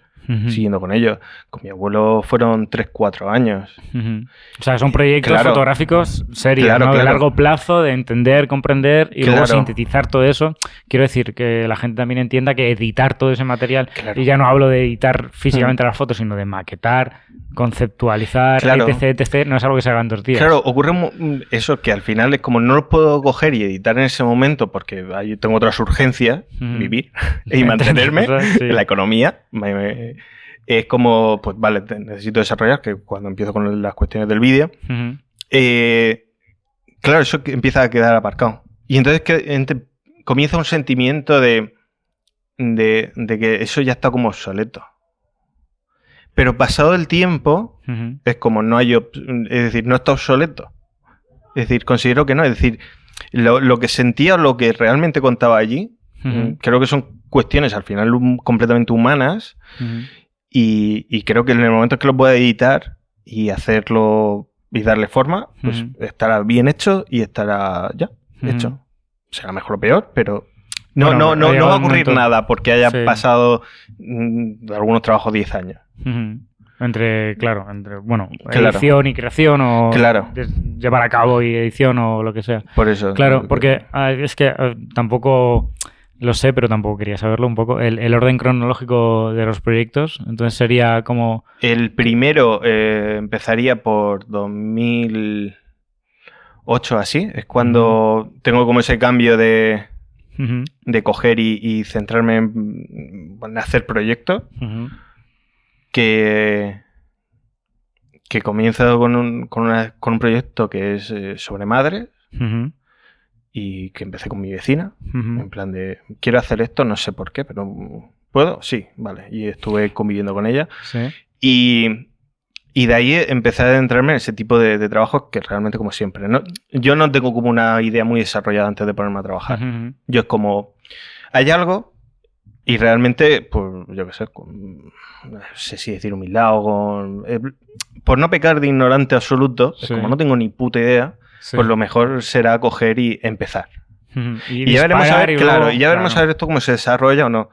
Siguiendo con ello. Con mi abuelo fueron 3-4 años. O sea, son proyectos fotográficos serios, ¿no? De largo plazo, de entender, comprender y luego sintetizar todo eso. Quiero decir que la gente también entienda que editar todo ese material, y ya no hablo de editar físicamente las fotos, sino de maquetar, conceptualizar, etc., no es algo que se haga en 2 días. Claro, ocurre eso, que al final es como no lo puedo coger y editar en ese momento porque yo tengo otras urgencias, vivir y mantenerme, la economía. Es como, pues vale, necesito desarrollar, que cuando empiezo con las cuestiones del vídeo, claro, eso empieza a quedar aparcado. Y entonces comienza un sentimiento de que eso ya está como obsoleto. Pero pasado el tiempo, es como no hay... Es decir, no está obsoleto. Es decir, considero que no. Es decir, lo que sentía o lo que realmente contaba allí, creo que son cuestiones al final completamente humanas y creo que en el momento que lo pueda editar y hacerlo y darle forma, pues estará bien hecho y estará ya hecho. Será mejor o peor, pero... No va a ocurrir nada porque haya pasado algunos trabajos 10 años. Entre edición y creación o llevar a cabo y edición o lo que sea. Por eso. Claro, porque es que tampoco lo sé, pero tampoco quería saberlo un poco. El orden cronológico de los proyectos, entonces sería como... El primero empezaría por 2008 así. Es cuando tengo como ese cambio de coger y centrarme en hacer proyectos que comienza con un proyecto que es sobre madres y que empecé con mi vecina en plan de quiero hacer esto, no sé por qué, pero ¿puedo? Sí, vale. Y estuve conviviendo con ella y de ahí empecé a adentrarme en ese tipo de trabajos que realmente como siempre, ¿no? Yo no tengo como una idea muy desarrollada antes de ponerme a trabajar. Yo es como, hay algo y realmente, pues yo qué sé, no sé si decir humildad o por no pecar de ignorante absoluto, como no tengo ni puta idea, pues lo mejor será coger y empezar. Y ya veremos a ver, a ver esto cómo se desarrolla o no.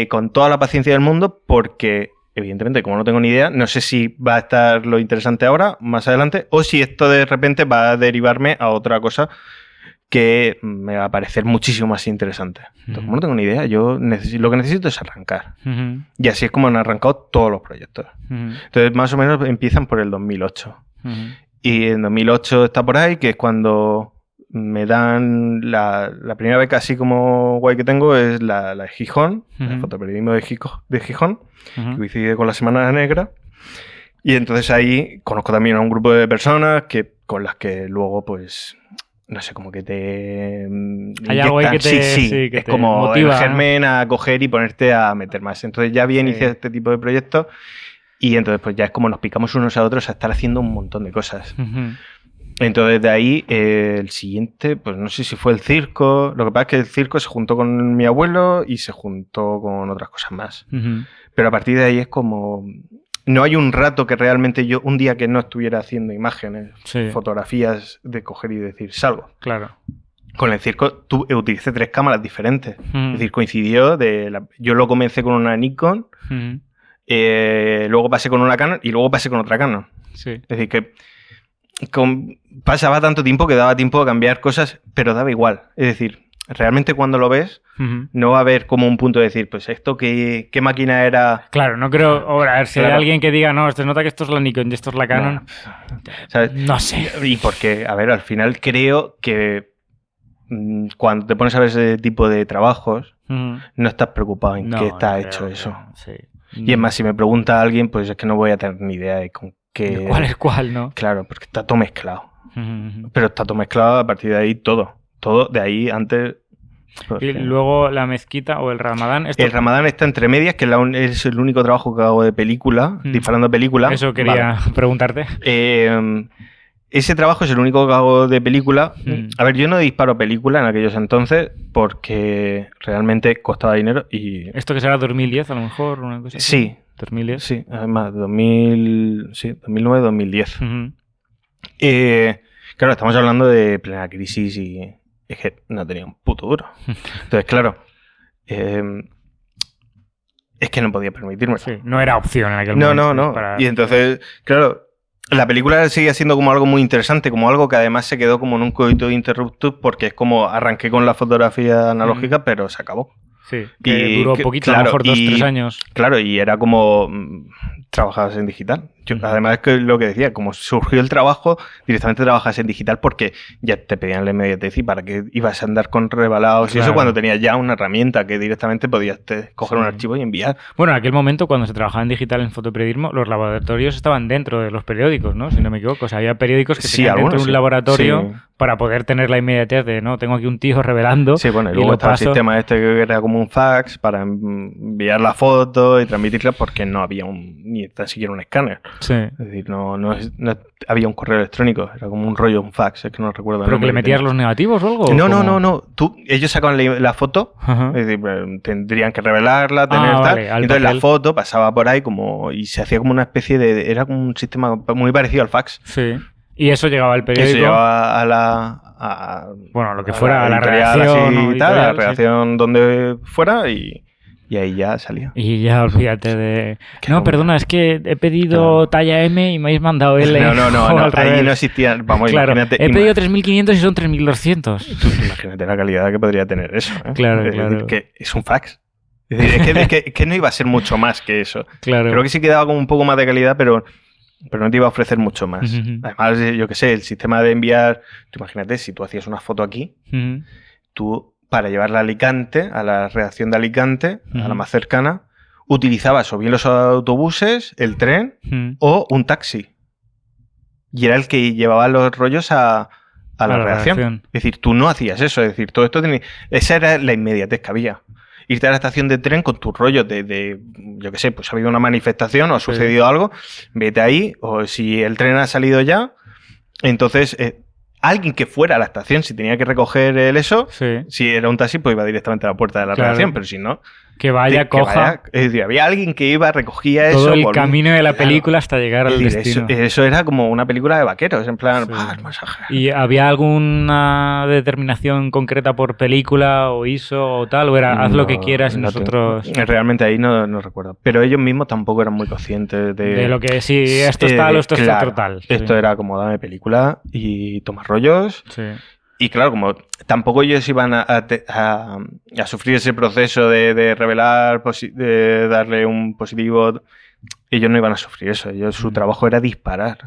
Con toda la paciencia del mundo, porque... Evidentemente, como no tengo ni idea, no sé si va a estar lo interesante ahora, más adelante, o si esto de repente va a derivarme a otra cosa que me va a parecer muchísimo más interesante. Entonces, como no tengo ni idea, yo lo que necesito es arrancar. Y así es como han arrancado todos los proyectos. Entonces, más o menos empiezan por el 2008. Y en 2008 está por ahí, que es cuando me dan la primera beca así como guay que tengo, es la de Gijón, el fotoperiodismo de Gijón, que coincide con la Semana Negra. Y entonces ahí conozco también a un grupo de personas con las que luego, pues, no sé, como que te... Hay algo ahí que te, que es como motiva, el germen a coger y ponerte a meter más. Entonces ya había iniciado este tipo de proyectos y entonces pues ya es como nos picamos unos a otros a estar haciendo un montón de cosas. Entonces de ahí el siguiente, pues no sé si fue el circo. Lo que pasa es que el circo se juntó con mi abuelo y se juntó con otras cosas más. Pero a partir de ahí es como... No hay un rato que realmente yo, un día que no estuviera haciendo imágenes, fotografías, de coger y decir, salgo. Claro. Con el circo utilicé 3 cámaras diferentes. Es decir, coincidió yo lo comencé con una Nikon, luego pasé con una Canon y luego pasé con otra Canon. Es decir, que pasaba tanto tiempo que daba tiempo a cambiar cosas, pero daba igual. Es decir, realmente cuando lo ves, no va a haber como un punto de decir, pues esto, ¿qué máquina era? Claro, no creo... A ver, si hay alguien que diga, no, se nota que esto es la Nikon y esto es la Canon... ¿Sabes? No sé. Y porque, a ver, al final creo que cuando te pones a ver ese tipo de trabajos, no estás preocupado en qué está hecho eso. Y es más, si me pregunta alguien, pues es que no voy a tener ni idea de con qué... ¿Cuál es cuál, no? Claro, porque está todo mezclado. Pero está todo mezclado a partir de ahí todo. Todo de ahí antes... Y luego la mezquita o el Ramadán... El Ramadán está entre medias, que es el único trabajo que hago de película, disparando película. Eso quería preguntarte. Ese trabajo es el único que hago de película. A ver, yo no disparo película en aquellos entonces porque realmente costaba dinero y... ¿Esto que será 2010 a lo mejor? Una cosa así? Sí. 2010. Sí, además 2009, 2010. Claro, estamos hablando de plena crisis y es que no tenía un puto duro. Entonces, claro, es que no podía permitírmelo. Sí, no era opción en aquel momento. No. Y entonces, claro, la película seguía siendo como algo muy interesante, como algo que además se quedó como en un coito interruptus porque es como arranqué con la fotografía analógica, pero se acabó. Sí, que duró poquito, claro, a lo mejor 2-3 años. Claro, y era como trabajabas en digital. Además, que lo que decía, como surgió el trabajo, directamente trabajas en digital porque ya te pedían la inmediatez y para qué ibas a andar con revelados y eso cuando tenías ya una herramienta que directamente podías coger un archivo y enviar. Bueno, en aquel momento, cuando se trabajaba en digital en fotoperiodismo, los laboratorios estaban dentro de los periódicos, ¿no? Si no me equivoco. O sea, había periódicos que tenían dentro de un laboratorio para poder tener la inmediatez de, no, tengo aquí un tío revelando. Sí, bueno, y luego estaba el sistema este que era como un fax para enviar la foto y transmitirla porque no había ni tan siquiera un escáner. Sí. Es decir, no había un correo electrónico, era como un rollo, un fax, es que no recuerdo. ¿Pero que le metías los negativos o algo? No. Ellos sacaban la foto, es decir, tendrían que revelarla, tener tal. Vale, entonces la foto pasaba por ahí y se hacía como una especie de... Era como un sistema muy parecido al fax. Sí. Y eso llegaba al periódico. Eso llegaba a bueno, lo que fuera, a la redacción. A la redacción donde fuera y ahí ya salía. Y ya olvídate de... No, perdona, es que he pedido talla M y me habéis mandado L. No, ahí no existía... Vamos, claro, imagínate... He pedido 3.500 y son 3.200. Imagínate la calidad que podría tener eso. Claro. Es decir, que es un fax. Es decir, es que no iba a ser mucho más que eso. Claro. Creo que sí quedaba con un poco más de calidad, pero no te iba a ofrecer mucho más. Además, yo qué sé, el sistema de enviar... Tú imagínate, si tú hacías una foto aquí, tú, para llevarla a Alicante, a la redacción de Alicante, a la más cercana, utilizabas o bien los autobuses, el tren o un taxi. Y era el que llevaba los rollos a la redacción. Es decir, tú no hacías eso. Es decir, todo esto tenía... Esa era la inmediatez que había. Irte a la estación de tren con tus rollos yo qué sé, pues ha habido una manifestación o ha sucedido algo, vete ahí, o si el tren ha salido ya, entonces alguien que fuera a la estación, si tenía que recoger si era un taxi, pues iba directamente a la puerta de la redacción, pero si no... Que vaya, coja... es decir, había alguien que iba, recogía eso... Todo el camino de la película hasta llegar al destino. Eso era como una película de vaqueros, en plan... el masaje. ¿Y había alguna determinación concreta por película o ISO o tal? ¿O era haz lo que quieras y nosotros...? Realmente ahí no recuerdo. Pero ellos mismos tampoco eran muy conscientes de lo que sí, esto es tal o esto es otro tal. Esto era como dame película y toma rollos... Sí. Y claro, como tampoco ellos iban a sufrir ese proceso de revelar, de darle un positivo, ellos no iban a sufrir eso. Su trabajo era disparar.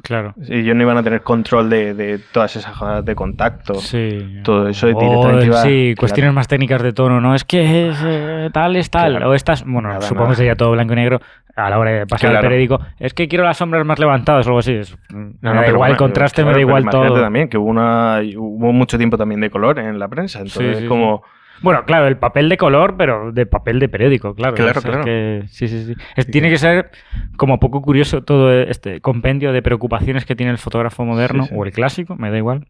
Claro. Ellos no iban a tener control de todas esas jodas de contacto. Sí. Todo eso directamente iba... Sí, cuestiones más técnicas de tono, ¿no? Es que es, tal es tal. Claro. O estas... Bueno, supongo que sería todo blanco y negro a la hora de pasar al periódico. Es que quiero las sombras más levantadas o algo así. Me da igual el contraste, me da igual todo. También que hubo mucho tiempo también de color en la prensa. Entonces es como... Bueno, claro, el papel de color, pero de papel de periódico, claro. Claro. Que, sí. Tiene que ser como poco curioso todo este compendio de preocupaciones que tiene el fotógrafo moderno, o el clásico, me da igual,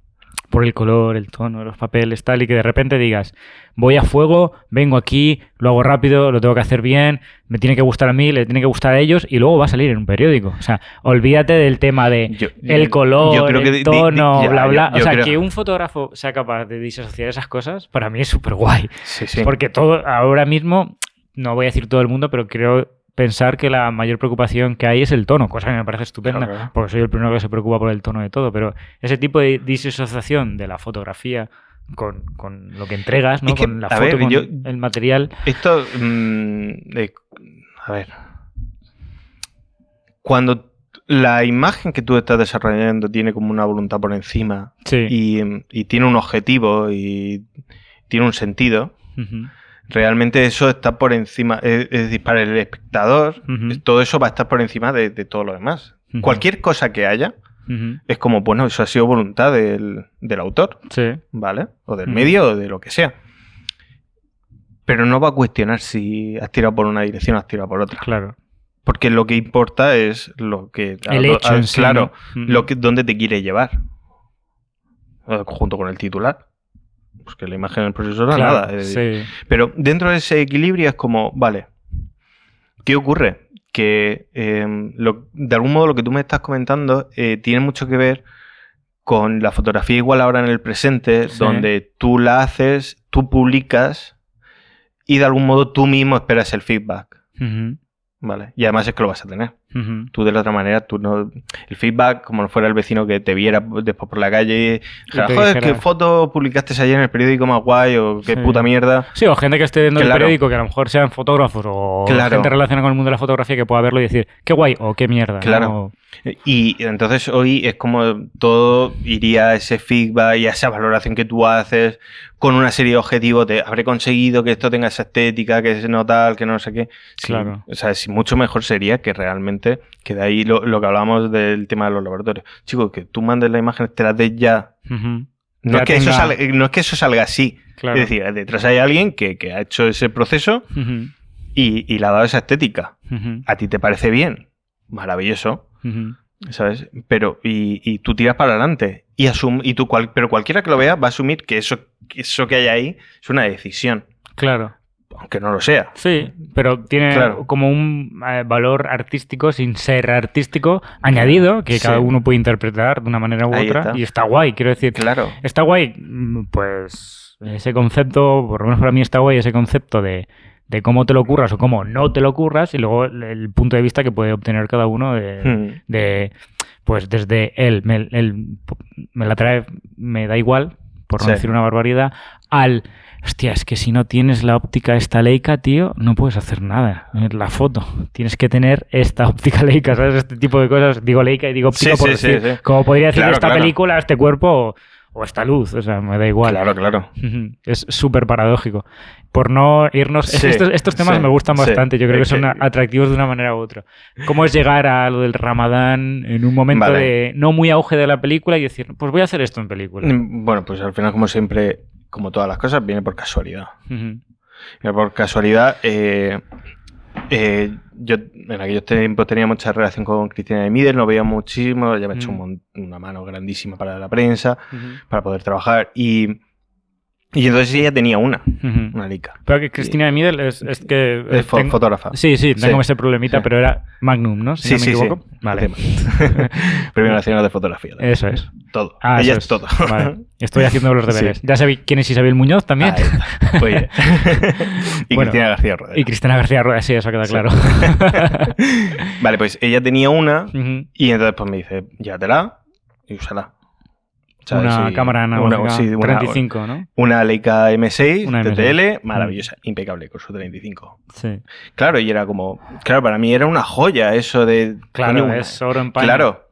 por el color, el tono, los papeles, tal, y que de repente digas, voy a fuego, vengo aquí, lo hago rápido, lo tengo que hacer bien, me tiene que gustar a mí, le tiene que gustar a ellos, y luego va a salir en un periódico. O sea, olvídate del tema de el color, el tono, bla, bla. O sea, que un fotógrafo sea capaz de disociar esas cosas, para mí es súper guay. Sí. Porque todo, ahora mismo, no voy a decir todo el mundo, pero creo pensar que la mayor preocupación que hay es el tono, cosa que me parece estupenda, claro. Porque soy el primero que se preocupa por el tono de todo, pero ese tipo de disociación de la fotografía con lo que entregas, ¿no? Es que, con la foto, con el material. Esto, a ver, cuando la imagen que tú estás desarrollando tiene como una voluntad por encima y tiene un objetivo y tiene un sentido, realmente eso está por encima, es decir, para el espectador, todo eso va a estar por encima de todo lo demás. Cualquier cosa que haya, es como, bueno, eso ha sido voluntad del autor, ¿vale? O del medio o de lo que sea. Pero no va a cuestionar si has tirado por una dirección o has tirado por otra. Claro. Porque lo que importa es lo que... El hecho en sí, claro, ¿no? Dónde te quiere llevar. Junto con el titular. Pues que la imagen del proceso no es nada. Pero dentro de ese equilibrio es como, vale, ¿qué ocurre? Que de algún modo lo que tú me estás comentando tiene mucho que ver con la fotografía igual ahora en el presente, donde tú la haces, tú publicas y de algún modo tú mismo esperas el feedback. ¿Vale? Y además es que lo vas a tener. Tú de la otra manera, tú no... El feedback, como no fuera el vecino que te viera después por la calle y joder, ¿qué foto publicaste ayer en el periódico más guay? O qué puta mierda. Sí, o gente que esté viendo el periódico, que a lo mejor sean fotógrafos o gente relacionada con el mundo de la fotografía que pueda verlo y decir, qué guay o qué mierda. Claro. ¿no? Y entonces hoy es como todo iría a ese feedback y a esa valoración que tú haces con una serie de objetivos de habré conseguido que esto tenga esa estética, que no tal, que no sé qué. Sí, claro. O sea, mucho mejor sería que realmente, que de ahí lo que hablábamos del tema de los laboratorios. Chicos, que tú mandes la imagen, te la des ya. No es que eso salga así. Claro. Es decir, detrás hay alguien que ha hecho ese proceso y le ha dado esa estética. ¿A ti te parece bien? Maravilloso. ¿Sabes? Pero y tú tiras para adelante pero cualquiera que lo vea va a asumir que eso que hay ahí es una decisión. Claro. Aunque no lo sea. Sí, pero tiene como un valor artístico sin ser artístico añadido que cada uno puede interpretar de una manera u otra y está guay, quiero decir. Claro. Está guay, pues ese concepto, por lo menos para mí está guay ese concepto de cómo te lo curras o cómo no te lo curras y luego el punto de vista que puede obtener cada uno de pues desde él me la trae, me da igual, por no decir una barbaridad, hostia, es que si no tienes la óptica esta Leica, tío, no puedes hacer nada en la foto. Tienes que tener esta óptica Leica, ¿sabes? Este tipo de cosas. Digo Leica y digo óptica por decir, como podría decir esta película, este cuerpo o esta luz, o sea, me da igual. Claro. Es súper paradójico. Por no irnos... estos temas me gustan bastante, yo creo que son atractivos de una manera u otra. ¿Cómo es llegar a lo del Ramadán en un momento de no muy auge de la película y decir, pues voy a hacer esto en película? Bueno, pues al final, como siempre, como todas las cosas, viene por casualidad. Viene por casualidad. Yo en aquellos tiempos tenía mucha relación con Cristina de Midel, nos veía muchísimo, ya me ha hecho una mano grandísima para la prensa, para poder trabajar y entonces ella tenía una Leica. Pero que Cristina de Midel es que... Es fotógrafa. Sí, tengo ese problemita, pero era Magnum, ¿no? Si no me equivoco. Vale. Premio Nacional de Fotografía. También. Eso es. Todo. Ella es todo. Vale. Estoy haciendo los deberes. Ya sabéis quién es Isabel Muñoz también. Oye. Y Cristina García Rueda. Y Cristina García Rueda, sí, eso queda claro. Vale, pues ella tenía una y entonces pues me dice, llévatela y úsala. Una cámara analógica 35, ¿no? Una Leica M6 TTL, maravillosa, impecable, con su 35. Sí. Claro, y era como... Claro, para mí era una joya eso de... Claro, es oro en paño. Claro,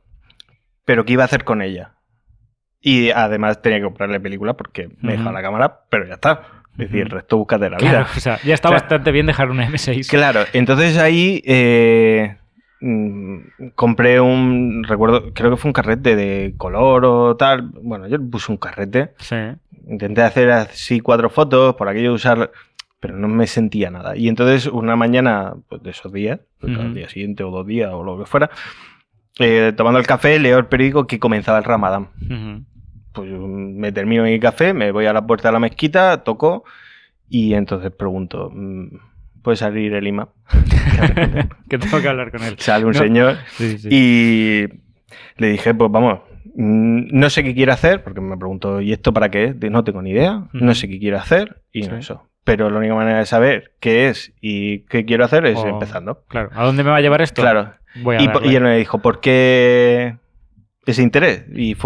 pero ¿qué iba a hacer con ella? Y además tenía que comprarle película porque me dejaba la cámara, pero ya está. Es decir, el resto búscate la vida. O sea, ya está bastante bien dejar una M6. Claro, entonces ahí... compré recuerdo, creo que fue un carrete de color o tal. Bueno, yo puse un carrete. Sí. Intenté hacer así 4 fotos, por aquello de usar, pero no me sentía nada. Y entonces una mañana, pues de esos días, al día siguiente o 2 días o lo que fuera, tomando el café, leo el periódico que comenzaba el Ramadán. Pues me termino mi café, me voy a la puerta de la mezquita, toco y entonces pregunto... puede salir el imam. Que tengo que hablar con él. Sale un señor y le dije, pues vamos, no sé qué quiere hacer, porque me preguntó, ¿y esto para qué es? No tengo ni idea, no sé qué quiere hacer y no eso. Pero la única manera de saber qué es y qué quiero hacer es empezando. Claro, ¿a dónde me va a llevar esto? Claro. Y él me dijo, ¿por qué ese interés? Y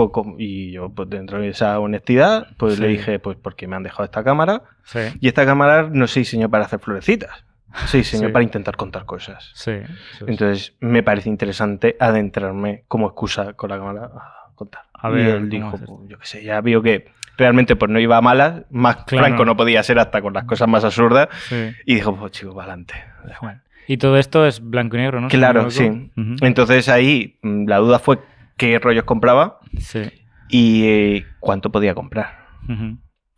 yo, pues dentro de esa honestidad, pues le dije, pues porque me han dejado esta cámara y esta cámara no se diseñó para hacer florecitas. Se diseñó para intentar contar cosas. Entonces me parece interesante adentrarme como excusa con la cámara a contar. A ver, y él dijo, pues, yo qué sé, ya vio que realmente pues no iba a malas, más franco no podía ser hasta con las cosas más absurdas y dijo, pues chicos, para adelante. Y todo esto es blanco y negro, ¿no? Claro, sí. Entonces ahí la duda fue qué rollos compraba y cuánto podía comprar.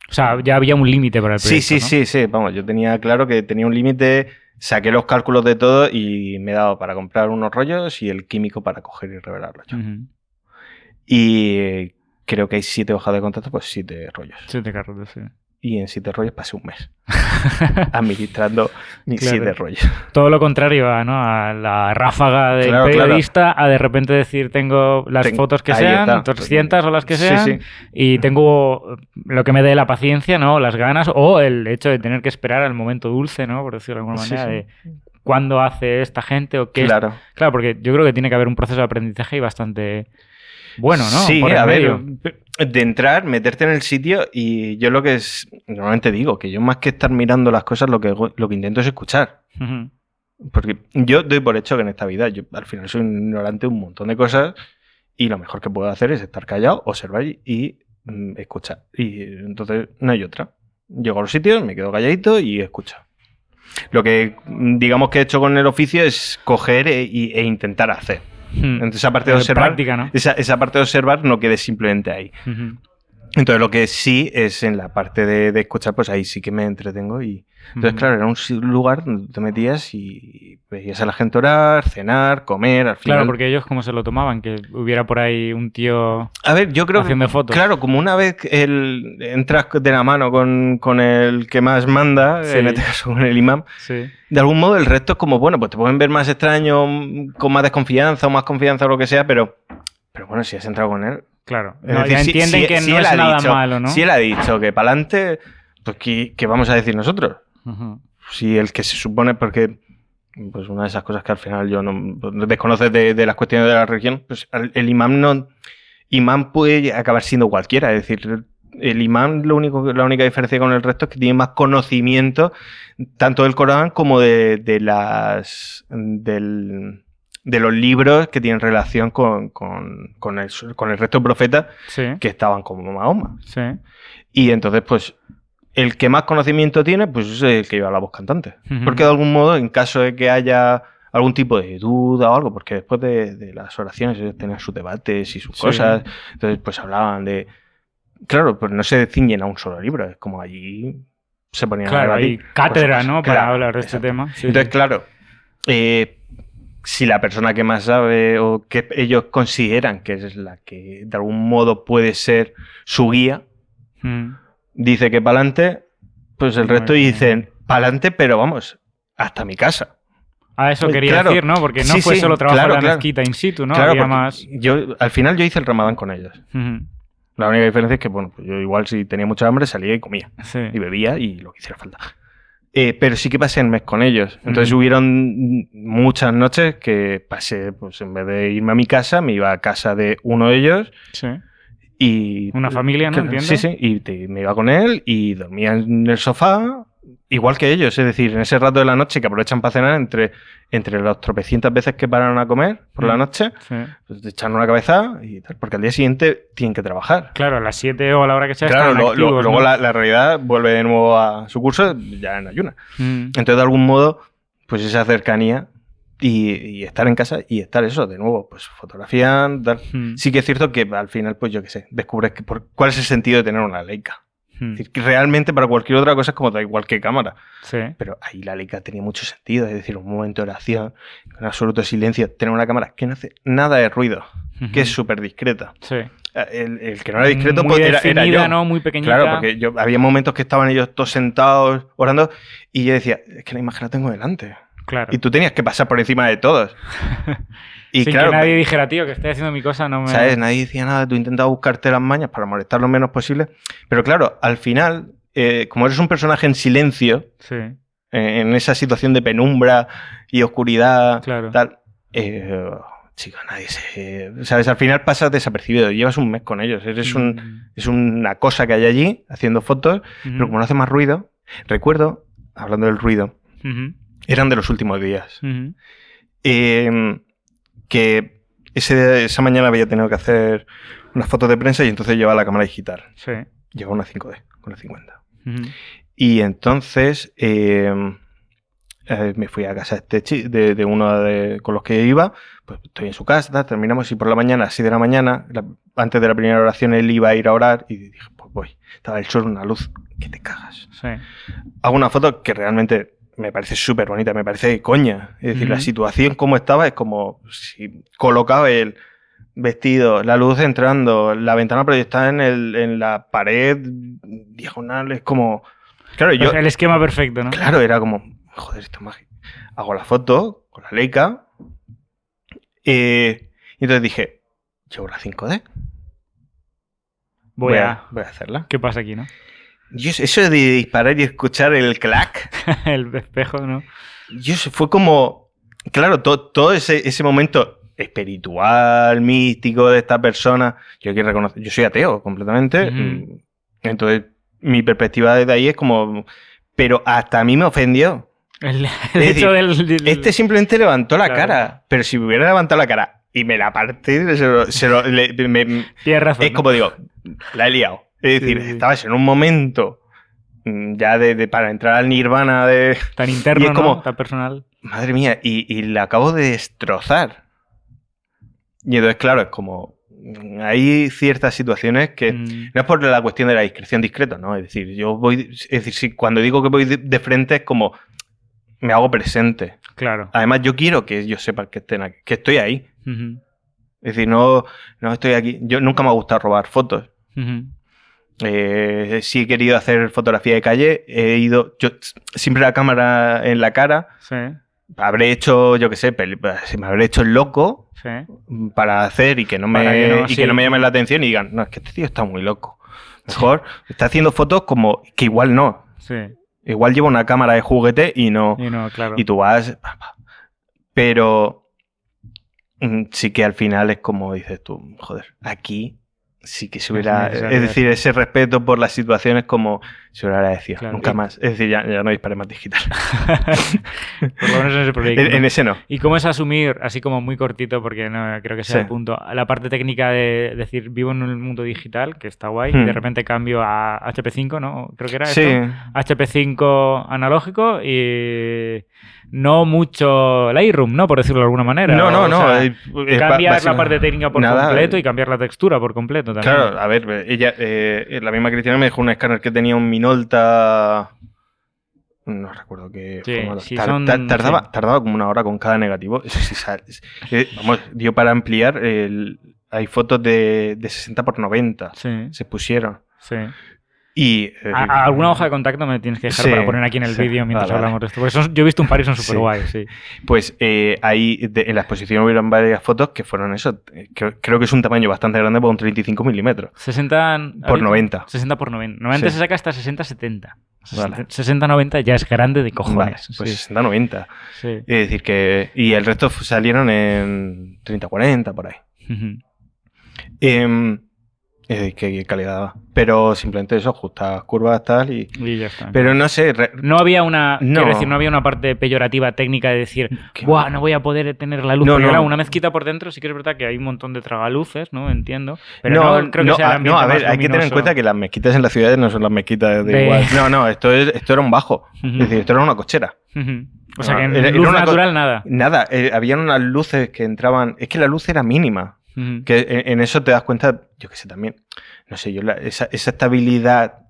O sea, ya había un límite para el proyecto, Sí. Vamos, yo tenía claro que tenía un límite, saqué los cálculos de todo y me he dado para comprar unos rollos y el químico para coger y revelarlos. Y creo que hay 7 hojas de contacto, pues 7 rollos. 7 carros, sí. Y en 7 rollos pasé un mes administrando mis 7 rollos. Todo lo contrario a la ráfaga del periodista a de repente decir tengo las fotos que sean, 300 o las que sean, y tengo lo que me dé la paciencia, ¿no? Las ganas o el hecho de tener que esperar al momento dulce, ¿no? Por decirlo de alguna manera, de cuándo hace esta gente o qué. Claro. Claro, porque yo creo que tiene que haber un proceso de aprendizaje bastante bueno, ¿no? Sí, Por el a medio. ver, de entrar, meterte en el sitio y yo normalmente digo que yo más que estar mirando las cosas lo que intento es escuchar. Ujú. Porque yo doy por hecho que en esta vida yo al final soy un ignorante de un montón de cosas y lo mejor que puedo hacer es estar callado, observar y escuchar. Y entonces no hay otra. Llego a los sitios, me quedo calladito y escucho. Lo que digamos que he hecho con el oficio es coger e intentar hacer. Entonces esa parte de observar, práctica, ¿no? esa parte de observar no quede simplemente ahí. Ujú. Entonces lo que sí es en la parte de escuchar, pues ahí sí que me entretengo y entonces claro, era un lugar donde te metías y veías a la gente orar, cenar, comer, al final. Claro, porque ellos cómo se lo tomaban, que hubiera por ahí un tío A ver, yo creo haciendo que, fotos. claro, como una vez entras de la mano con el que más manda, Sí. en este caso con el imam, Sí. de algún modo el resto es como, bueno, pues te pueden ver más extraño, con más desconfianza o más confianza o lo que sea, pero bueno, si has entrado con él. Claro. Es No, decir, ya entienden que si no él es ha nada dicho, malo, ¿no? Si él ha dicho que para adelante, pues ¿qué vamos a decir nosotros? Ujú. Si el que se supone, porque pues una de esas cosas que al final yo no desconoces de las cuestiones de la religión, pues el imán puede acabar siendo cualquiera, es decir, el imán la única diferencia con el resto es que tiene más conocimiento tanto del Corán como de los libros que tienen relación con el resto de profetas Sí. que estaban como Mahoma. Sí. Y entonces, pues, el que más conocimiento tiene, pues es el que lleva la voz cantante. Ujú. Porque de algún modo, en caso de que haya algún tipo de duda o algo, porque después de las oraciones ellos tenían sus debates y sus cosas, entonces pues hablaban de... Claro, pues no se ciñen a un solo libro, es como allí se ponían Claro, a hay debatir. cátedra, ¿no? Para Claro, hablar de este exacto. tema. Sí, Entonces, sí. claro, si la persona que más sabe o que ellos consideran que es la que de algún modo puede ser su guía, dice que para adelante, pues el resto dicen para adelante, pero vamos, hasta mi casa. Ah, eso quería Claro. decir, ¿no? Porque no Sí, fue sí, solo trabajo claro, en la claro. mezquita in situ, ¿no? Claro, Había porque más... al final yo hice el Ramadán con ellos. Ujú. La única diferencia es que, bueno, pues yo igual si tenía mucha hambre salía y comía. Sí. Y bebía y lo que hiciera falta. Pero sí que pasé el mes con ellos. Entonces hubieron muchas noches que pasé, pues en vez de irme a mi casa, me iba a casa de uno de ellos. Sí. Y, Una familia, ¿no? Entiendo. Sí, sí. Y me iba con él y dormía en el sofá, igual que ellos. Es decir, en ese rato de la noche que aprovechan para cenar, entre las tropecientas veces que pararon a comer por la noche, Sí. pues te echan una cabeza y tal, porque al día siguiente tienen que trabajar. Claro, a las 7 o a la hora que sea Claro, están activos, luego ¿no? la realidad vuelve de nuevo a su curso ya en ayuna. Mm. Entonces, de algún modo, pues esa cercanía y estar en casa y estar eso, de nuevo, pues fotografiando, tal. Sí que es cierto que al final, pues yo qué sé, descubres cuál es el sentido de tener una Leica. Es decir, que realmente para cualquier otra cosa es como da igual que cámara. Sí. Pero ahí la Leica tenía mucho sentido, es decir, un momento de oración, con absoluto silencio, tener una cámara que no hace nada de ruido, que es súper discreta. Sí. El que no era discreto muy pues, era yo. ¿no? Muy pequeñita. Claro, porque había momentos que estaban ellos todos sentados orando y yo decía, es que la imagen la tengo delante. Claro. Y tú tenías que pasar por encima de todos. Y sin claro, que nadie dijera, tío, que estoy haciendo mi cosa, no me... ¿sabes? Nadie decía nada, tú intentabas buscarte las mañas para molestar lo menos posible. Pero claro, al final, como eres un personaje en silencio, Sí. En esa situación de penumbra y oscuridad, Claro. tal, chicos, nadie se... ¿Sabes? Al final pasas desapercibido. Llevas un mes con ellos. Es una cosa que hay allí, haciendo fotos, pero como no hace más ruido... Recuerdo, hablando del ruido, eran de los últimos días. Que esa mañana había tenido que hacer unas fotos de prensa y entonces llevaba la cámara digital. Sí. Llevaba una 5D, con la 50. Y entonces... me fui a casa de uno con los que iba, pues estoy en su casa, terminamos y por la mañana, a las 6 de la mañana, antes de la primera oración, él iba a ir a orar y dije, pues voy. Estaba el sol, una luz que te cagas. Sí. Hago una foto que realmente me parece súper bonita, me parece de coña. Es decir, la situación como estaba es como si colocaba el vestido, la luz entrando, la ventana proyectada en la pared diagonal, es como... Claro, Pues el esquema perfecto, ¿no? Claro, era como... Joder, esto es mágico. Hago la foto con la Leica. Y entonces dije, llevo la 5D. Voy a hacerla. ¿Qué pasa aquí, no? Eso de disparar y escuchar el clac. El espejo, ¿no? fue como, claro, todo ese momento espiritual, místico de esta persona. Yo quiero reconocer, yo soy ateo completamente. Entonces, mi perspectiva desde ahí es como, pero hasta a mí me ofendió. El hecho decir, del... Este simplemente levantó la Claro. cara, pero si me hubiera levantado la cara y me la partí, Tienes razón, es como digo, la he liado. Es decir, Sí. estabas en un momento ya para entrar al nirvana de... tan interno, y es como, ¿no? Tan personal. Madre mía, y la acabo de destrozar. Y entonces, claro, es como... Hay ciertas situaciones que... No es por la cuestión de la discreción discreta, ¿no? Es decir, si cuando digo que voy de frente es como... Me hago presente. Claro. Además, yo quiero que ellos sepan que estén aquí, que estoy ahí. Uh-huh. Es decir, no estoy aquí. Yo nunca me ha gustado robar fotos. Uh-huh. Si he querido hacer fotografía de calle, yo siempre la cámara en la cara. Sí. Habré hecho, yo qué sé, me habré hecho el loco Sí. para hacer y que no me llamen la atención y digan, no, es que este tío está muy loco. Mejor está haciendo fotos como que igual no. Sí. Igual lleva una cámara de juguete y no, claro. y tú vas... Pero sí que al final es como dices tú, joder, aquí sí que se hubiera... Es decir, ese respeto por las situaciones como se hubiera agradecido, claro, nunca más. Es decir, ya no disparé más digital. Por lo menos en ese proyecto. En ese no. ¿Y cómo es asumir, así como muy cortito, porque no creo que sea el punto, la parte técnica de decir, vivo en el mundo digital, que está guay, y de repente cambio a HP5, ¿no? Creo que era esto. HP5 analógico y... No mucho Lightroom, ¿no? Por decirlo de alguna manera. No. Cambiar la parte técnica por completo y cambiar la textura por completo también. Claro, a ver, ella, la misma Cristina me dejó un escáner que tenía un Minolta... No recuerdo qué formato. Tardaba como una hora con cada negativo. Eso sí, vamos, dio para ampliar. Hay fotos de 60x90. Sí. Se pusieron. Sí. Y, alguna hoja de contacto me tienes que dejar para poner aquí en el vídeo mientras hablamos de esto. Porque yo he visto un par y son súper guays. Sí. Pues ahí en la exposición hubieron varias fotos que fueron eso. Creo que es un tamaño bastante grande para un 35 milímetros. 60 por 90. 60 por 90. Normalmente se saca hasta 60-70. 60-90 ya es grande de cojones. Vale, pues 60-90. Sí. Es decir que... Y el resto salieron en 30-40 por ahí. Qué calidad daba. Pero simplemente eso, justas curvas, tal y ya está. Pero no sé... No había una... Quiero decir, no había una parte peyorativa técnica de decir, ¡buah! No voy a poder tener la luz. Porque una mezquita por dentro sí que es verdad que hay un montón de tragaluces, ¿no? Entiendo. Pero no creo que sea el ambiente a ver, más hay que tener en cuenta que las mezquitas en las ciudades no son las mezquitas de igual. No, esto era un bajo. Es decir, esto era una cochera. O sea, que en luz natural nada. Nada. Habían unas luces que entraban... Es que la luz era mínima. Que en eso te das cuenta, yo qué sé, también, no sé, yo esa estabilidad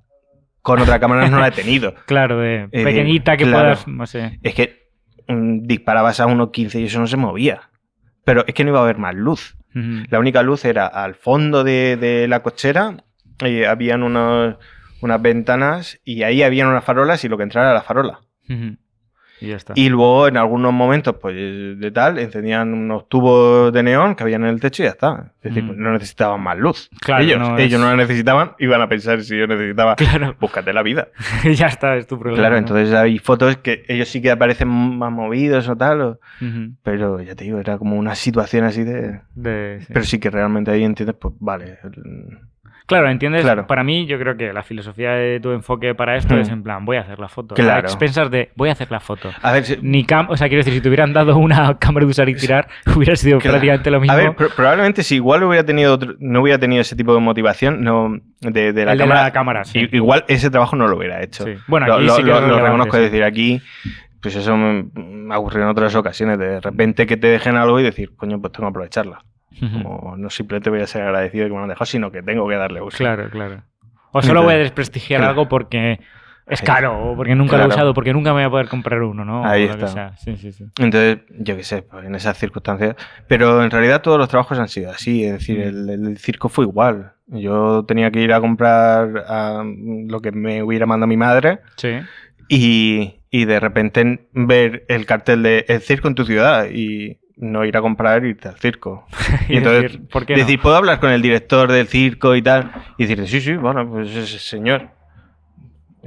con otra cámara no la he tenido. Claro, de pequeñita que puedas, no sé. Es que disparabas a 1.15 y eso no se movía. Pero es que no iba a haber más luz. La única luz era al fondo de la cochera, habían unas ventanas y ahí habían unas farolas y lo que entraba era la farola. Y ya está. Y luego en algunos momentos, pues de tal, encendían unos tubos de neón que habían en el techo y ya está. Es decir, no necesitaban más luz. Claro, ellos no la necesitaban, iban a pensar si yo necesitaba, búscate la vida. Ya está, es tu problema. Claro, entonces hay fotos que ellos sí que aparecen más movidos o tal, pero ya te digo, era como una situación así de... Pero sí que realmente ahí entiendes, pues vale... Claro, ¿entiendes? Claro. Para mí, yo creo que la filosofía de tu enfoque para esto es en plan, voy a hacer la foto. Claro. A expensas de, voy a hacer la foto. A ver, o sea, quiero decir, si te hubieran dado una cámara de usar y tirar, hubiera sido prácticamente lo mismo. A ver, probablemente si igual no hubiera tenido ese tipo de motivación de la cámara. De la cámara, sí. Igual ese trabajo no lo hubiera hecho. Sí. Bueno, aquí sí que lo reconozco, es decir, aquí... Pues eso me ha ocurrido en otras ocasiones, de repente que te dejen algo y decir, coño, pues tengo que aprovecharla. Como no simplemente voy a ser agradecido de que me lo han dejado, sino que tengo que darle uso. Claro. O solo voy a desprestigiar algo porque es caro, o porque nunca lo he usado, porque nunca me voy a poder comprar uno, ¿no? Ahí o lo está. que sea. Sí. Entonces, yo qué sé, pues en esas circunstancias. Pero en realidad todos los trabajos han sido así. Es decir, el circo fue igual. Yo tenía que ir a comprar lo que me hubiera mandado mi madre. Sí. Y de repente ver el cartel de el circo en tu ciudad y no ir a comprar e irte al circo. Y entonces decir, ¿por qué no? ¿puedo hablar con el director del circo y tal? Y decirle, sí, bueno, pues ese señor.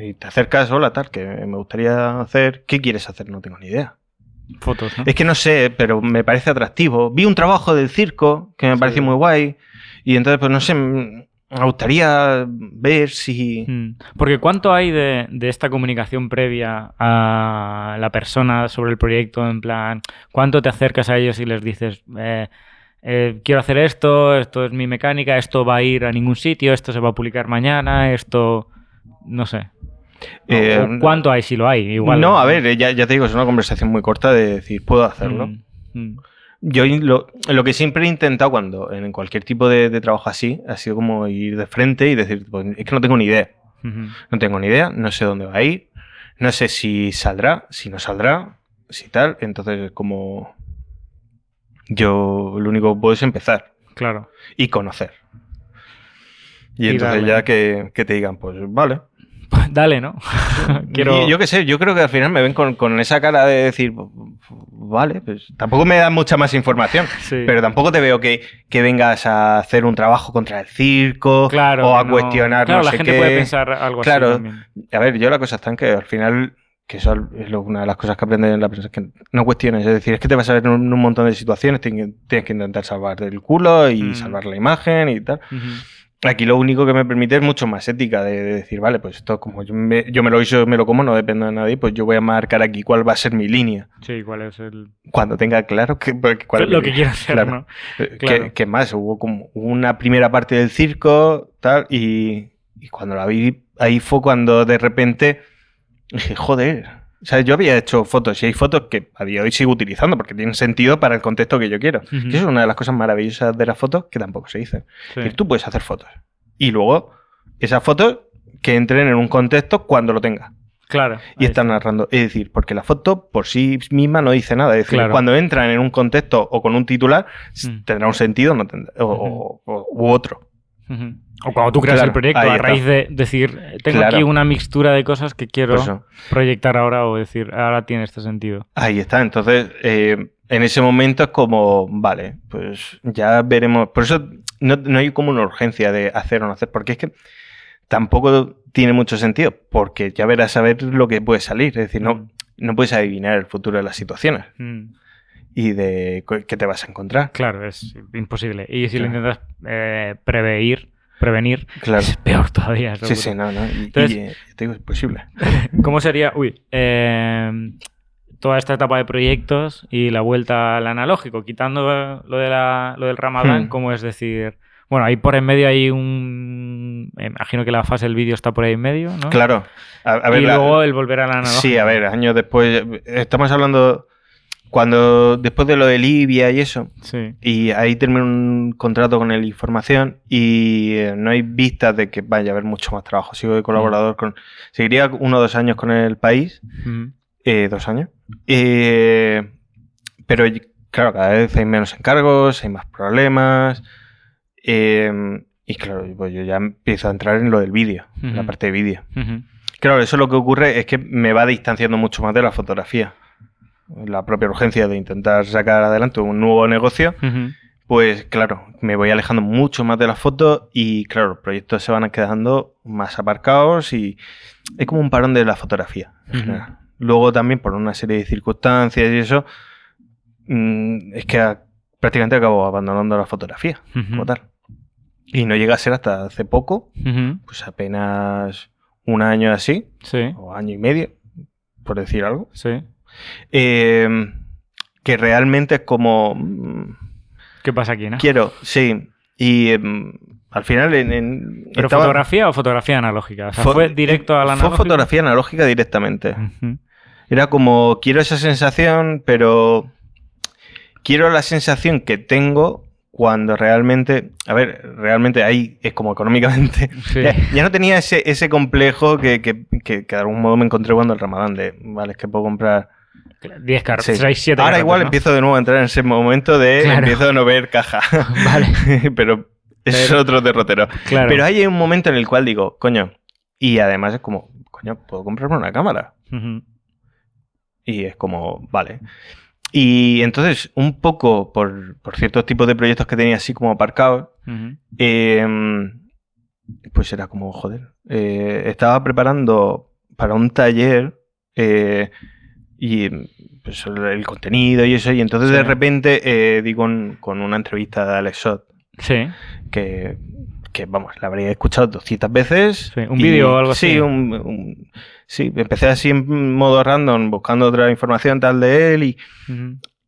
Y te acercas, hola, tal, que me gustaría hacer. ¿Qué quieres hacer? No tengo ni idea. Fotos, ¿no? Es que no sé, pero me parece atractivo. Vi un trabajo del circo que me pareció muy guay. Y entonces, pues no sé, me gustaría ver si... Porque ¿cuánto hay de esta comunicación previa a la persona sobre el proyecto? En plan, ¿cuánto te acercas a ellos y les dices, quiero hacer esto es mi mecánica, esto va a ir a ningún sitio, esto se va a publicar mañana, esto... no sé. ¿O cuánto hay si lo hay? Igual. No, a ver, ya te digo, es una conversación muy corta de decir, ¿puedo hacerlo? Yo lo que siempre he intentado cuando en cualquier tipo de trabajo así ha sido como ir de frente y decir, pues, es que no tengo ni idea. No tengo ni idea, no sé dónde va a ir, no sé si saldrá, si no saldrá, si tal. Entonces, como yo lo único que puedo es empezar. Claro. Y conocer. Y entonces ya que te digan, pues vale. Dale, ¿no? Yo qué sé, yo creo que al final me ven con esa cara de decir, vale, pues tampoco me dan mucha más información, pero tampoco te veo que vengas a hacer un trabajo contra el circo o a cuestionar claro, no sé qué. La gente puede pensar algo así también. A ver, yo la cosa está en que al final, que eso es una de las cosas que aprenden en la prensa, es que no cuestiones, es decir, es que te vas a ver en un montón de situaciones, tienes que intentar salvar del culo y salvar la imagen y tal. Aquí lo único que me permite es mucho más ética de decir, vale, pues esto como yo me lo hizo, me lo como, no depende de nadie, pues yo voy a marcar aquí cuál va a ser mi línea. Sí, cuál es el... Cuando tenga claro cuál es lo que quiero hacer, claro. ¿No? Claro. ¿Qué más? Hubo como una primera parte del circo, tal, y cuando la vi, ahí fue cuando de repente dije, joder... O sea, yo había hecho fotos y hay fotos que a día de hoy sigo utilizando porque tienen sentido para el contexto que yo quiero. Y eso es una de las cosas maravillosas de las fotos que tampoco se dicen. Sí. Que tú puedes hacer fotos y luego esas fotos que entren en un contexto cuando lo tengas. Claro. Y están narrando. Es decir, porque la foto por sí misma no dice nada. Es decir, cuando entran en un contexto o con un titular, tendrá un sentido no tendrá, u otro. O cuando tú creas el proyecto, a raíz de decir, tengo aquí una mixtura de cosas que quiero proyectar ahora o decir, ahora tiene este sentido. Ahí está, entonces en ese momento es como, vale, pues ya veremos. Por eso no hay como una urgencia de hacer o no hacer, porque es que tampoco tiene mucho sentido, porque ya verás a ver lo que puede salir. Es decir, no puedes adivinar el futuro de las situaciones. Y de qué te vas a encontrar. Claro, es imposible. Y si lo intentas prevenir, claro. Es peor todavía. Sí, no. Entonces, te digo, es posible. ¿Cómo sería toda esta etapa de proyectos y la vuelta al analógico? Quitando lo del Ramadán, ¿cómo es decir...? Bueno, ahí por en medio hay imagino que la fase del vídeo está por ahí en medio, ¿no? Claro. A ver, y luego el volver al analógico. Sí, a ver, años después... Estamos hablando... Después de lo de Libia y eso, y ahí terminó un contrato con el Información y no hay vistas de que vaya a haber mucho más trabajo. Sigo de colaborador seguiría 1 o 2 años con El País, 2 años, pero claro, cada vez hay menos encargos, hay más problemas, y claro, pues yo ya empiezo a entrar en lo del vídeo, en la parte de vídeo. Claro, eso lo que ocurre es que me va distanciando mucho más de la fotografía. La propia urgencia de intentar sacar adelante un nuevo negocio, pues claro, me voy alejando mucho más de las fotos y claro, los proyectos se van quedando más aparcados y es como un parón de la fotografía en general. Luego también por una serie de circunstancias y eso, es que prácticamente acabo abandonando la fotografía como tal. Y no llega a ser hasta hace poco, pues apenas 1 año así, o 1 año y medio, por decir algo. Sí. Que realmente es como... ¿Qué pasa aquí, no? Quiero, sí. Y al final... ¿Pero fotografía o fotografía analógica? O sea, ¿fue directo a la analógica? Fue fotografía analógica directamente. Era como, quiero esa sensación, pero quiero la sensación que tengo cuando realmente... A ver, realmente ahí es como económicamente... Sí. Ya no tenía ese complejo que de algún modo me encontré cuando el Ramadán de, vale, es que puedo comprar... 10 cartas, 6, 7 Ahora cartas, igual, ¿no? Empiezo de nuevo a entrar en ese momento de... Claro. Empiezo a no ver caja. Vale. Pero es otro derrotero. Claro. Pero hay un momento en el cual digo, coño, y además es como, coño, puedo comprarme una cámara. Y es como, vale. Y entonces, un poco por ciertos tipos de proyectos que tenía así como aparcados, pues era como, joder, estaba preparando para un taller y pues, el contenido y eso, y entonces de repente di con una entrevista de Alex Sott. Sí. Que vamos, la habría escuchado 200 veces. Sí, un vídeo o algo así. Sí, sí, empecé así en modo random, buscando otra información tal de él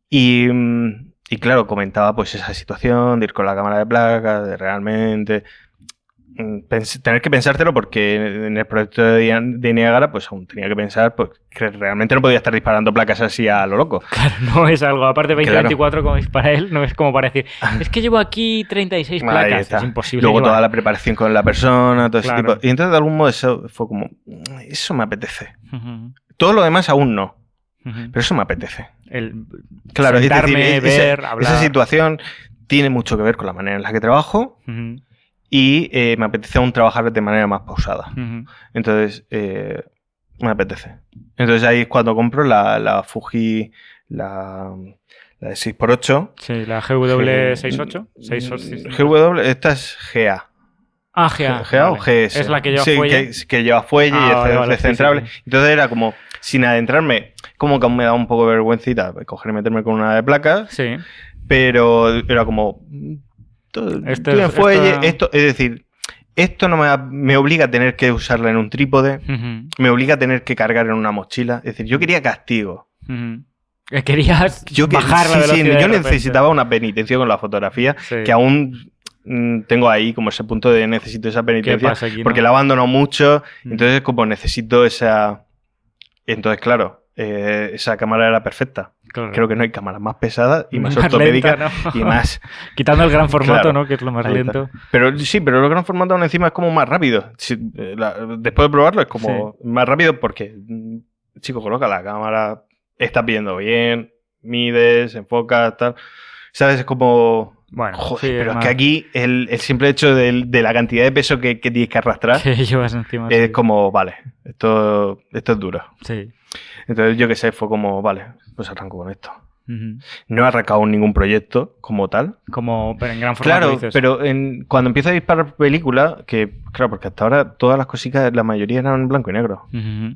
y claro, comentaba pues esa situación de ir con la cámara de placas, de realmente tener que pensártelo, porque en el proyecto de Niagara pues aún tenía que pensar pues, que realmente no podía estar disparando placas así a lo loco. Claro, no es algo, aparte 2024 como es para él, no es como para decir, es que llevo aquí 36 placas, es imposible. Luego llevar. Toda la preparación con la persona, todo Claro. ese tipo. Y entonces de algún modo eso fue como, eso me apetece. Todo lo demás aún no, pero eso me apetece. Claro, sentarme, es decir, ver, hablar. Esa situación tiene mucho que ver con la manera en la que trabajo. Y me apetece aún trabajar de manera más pausada. Entonces, me apetece. Entonces ahí es cuando compro la Fuji, la de 6x8. Sí, la GW68. GW, esta es GA. Ah, GA. GA o GS. Es la que lleva fuelle. Que lleva fuelle y es centrable. Sí. Entonces era como, sin adentrarme, como que aún me da un poco de vergüencita coger y meterme con una de placas. Sí. Pero era como... Esto, es decir, esto no me obliga a tener que usarla en un trípode, me obliga a tener que cargar en una mochila. Es decir, yo quería castigo. Querías bajar la velocidad. Yo necesitaba una penitencia con la fotografía, que aún tengo ahí como ese punto de necesito esa penitencia, porque la abandono mucho, entonces como necesito esa... Entonces, claro, esa cámara era perfecta. Claro. Creo que no hay cámaras más pesadas y más ortopédicas, ¿no? Y más... Quitando el gran formato, ¿no? Que es lo más lento. Pero sí, pero el gran formato aún encima es como más rápido. Después de probarlo es como más rápido porque, chico, coloca la cámara, estás viendo bien, mides, enfocas, tal. ¿Sabes? Es como... Bueno, joder, pero es que aquí el simple hecho de la cantidad de peso que tienes que arrastrar que llevas encima, es como, vale, esto es duro. Sí. Entonces yo qué sé, fue como, vale, pues arranco con esto. No he arrancado ningún proyecto como tal. Pero en gran formato. Claro, dices. pero cuando empiezo a disparar películas, que claro, porque hasta ahora todas las cositas, la mayoría eran en blanco y negro.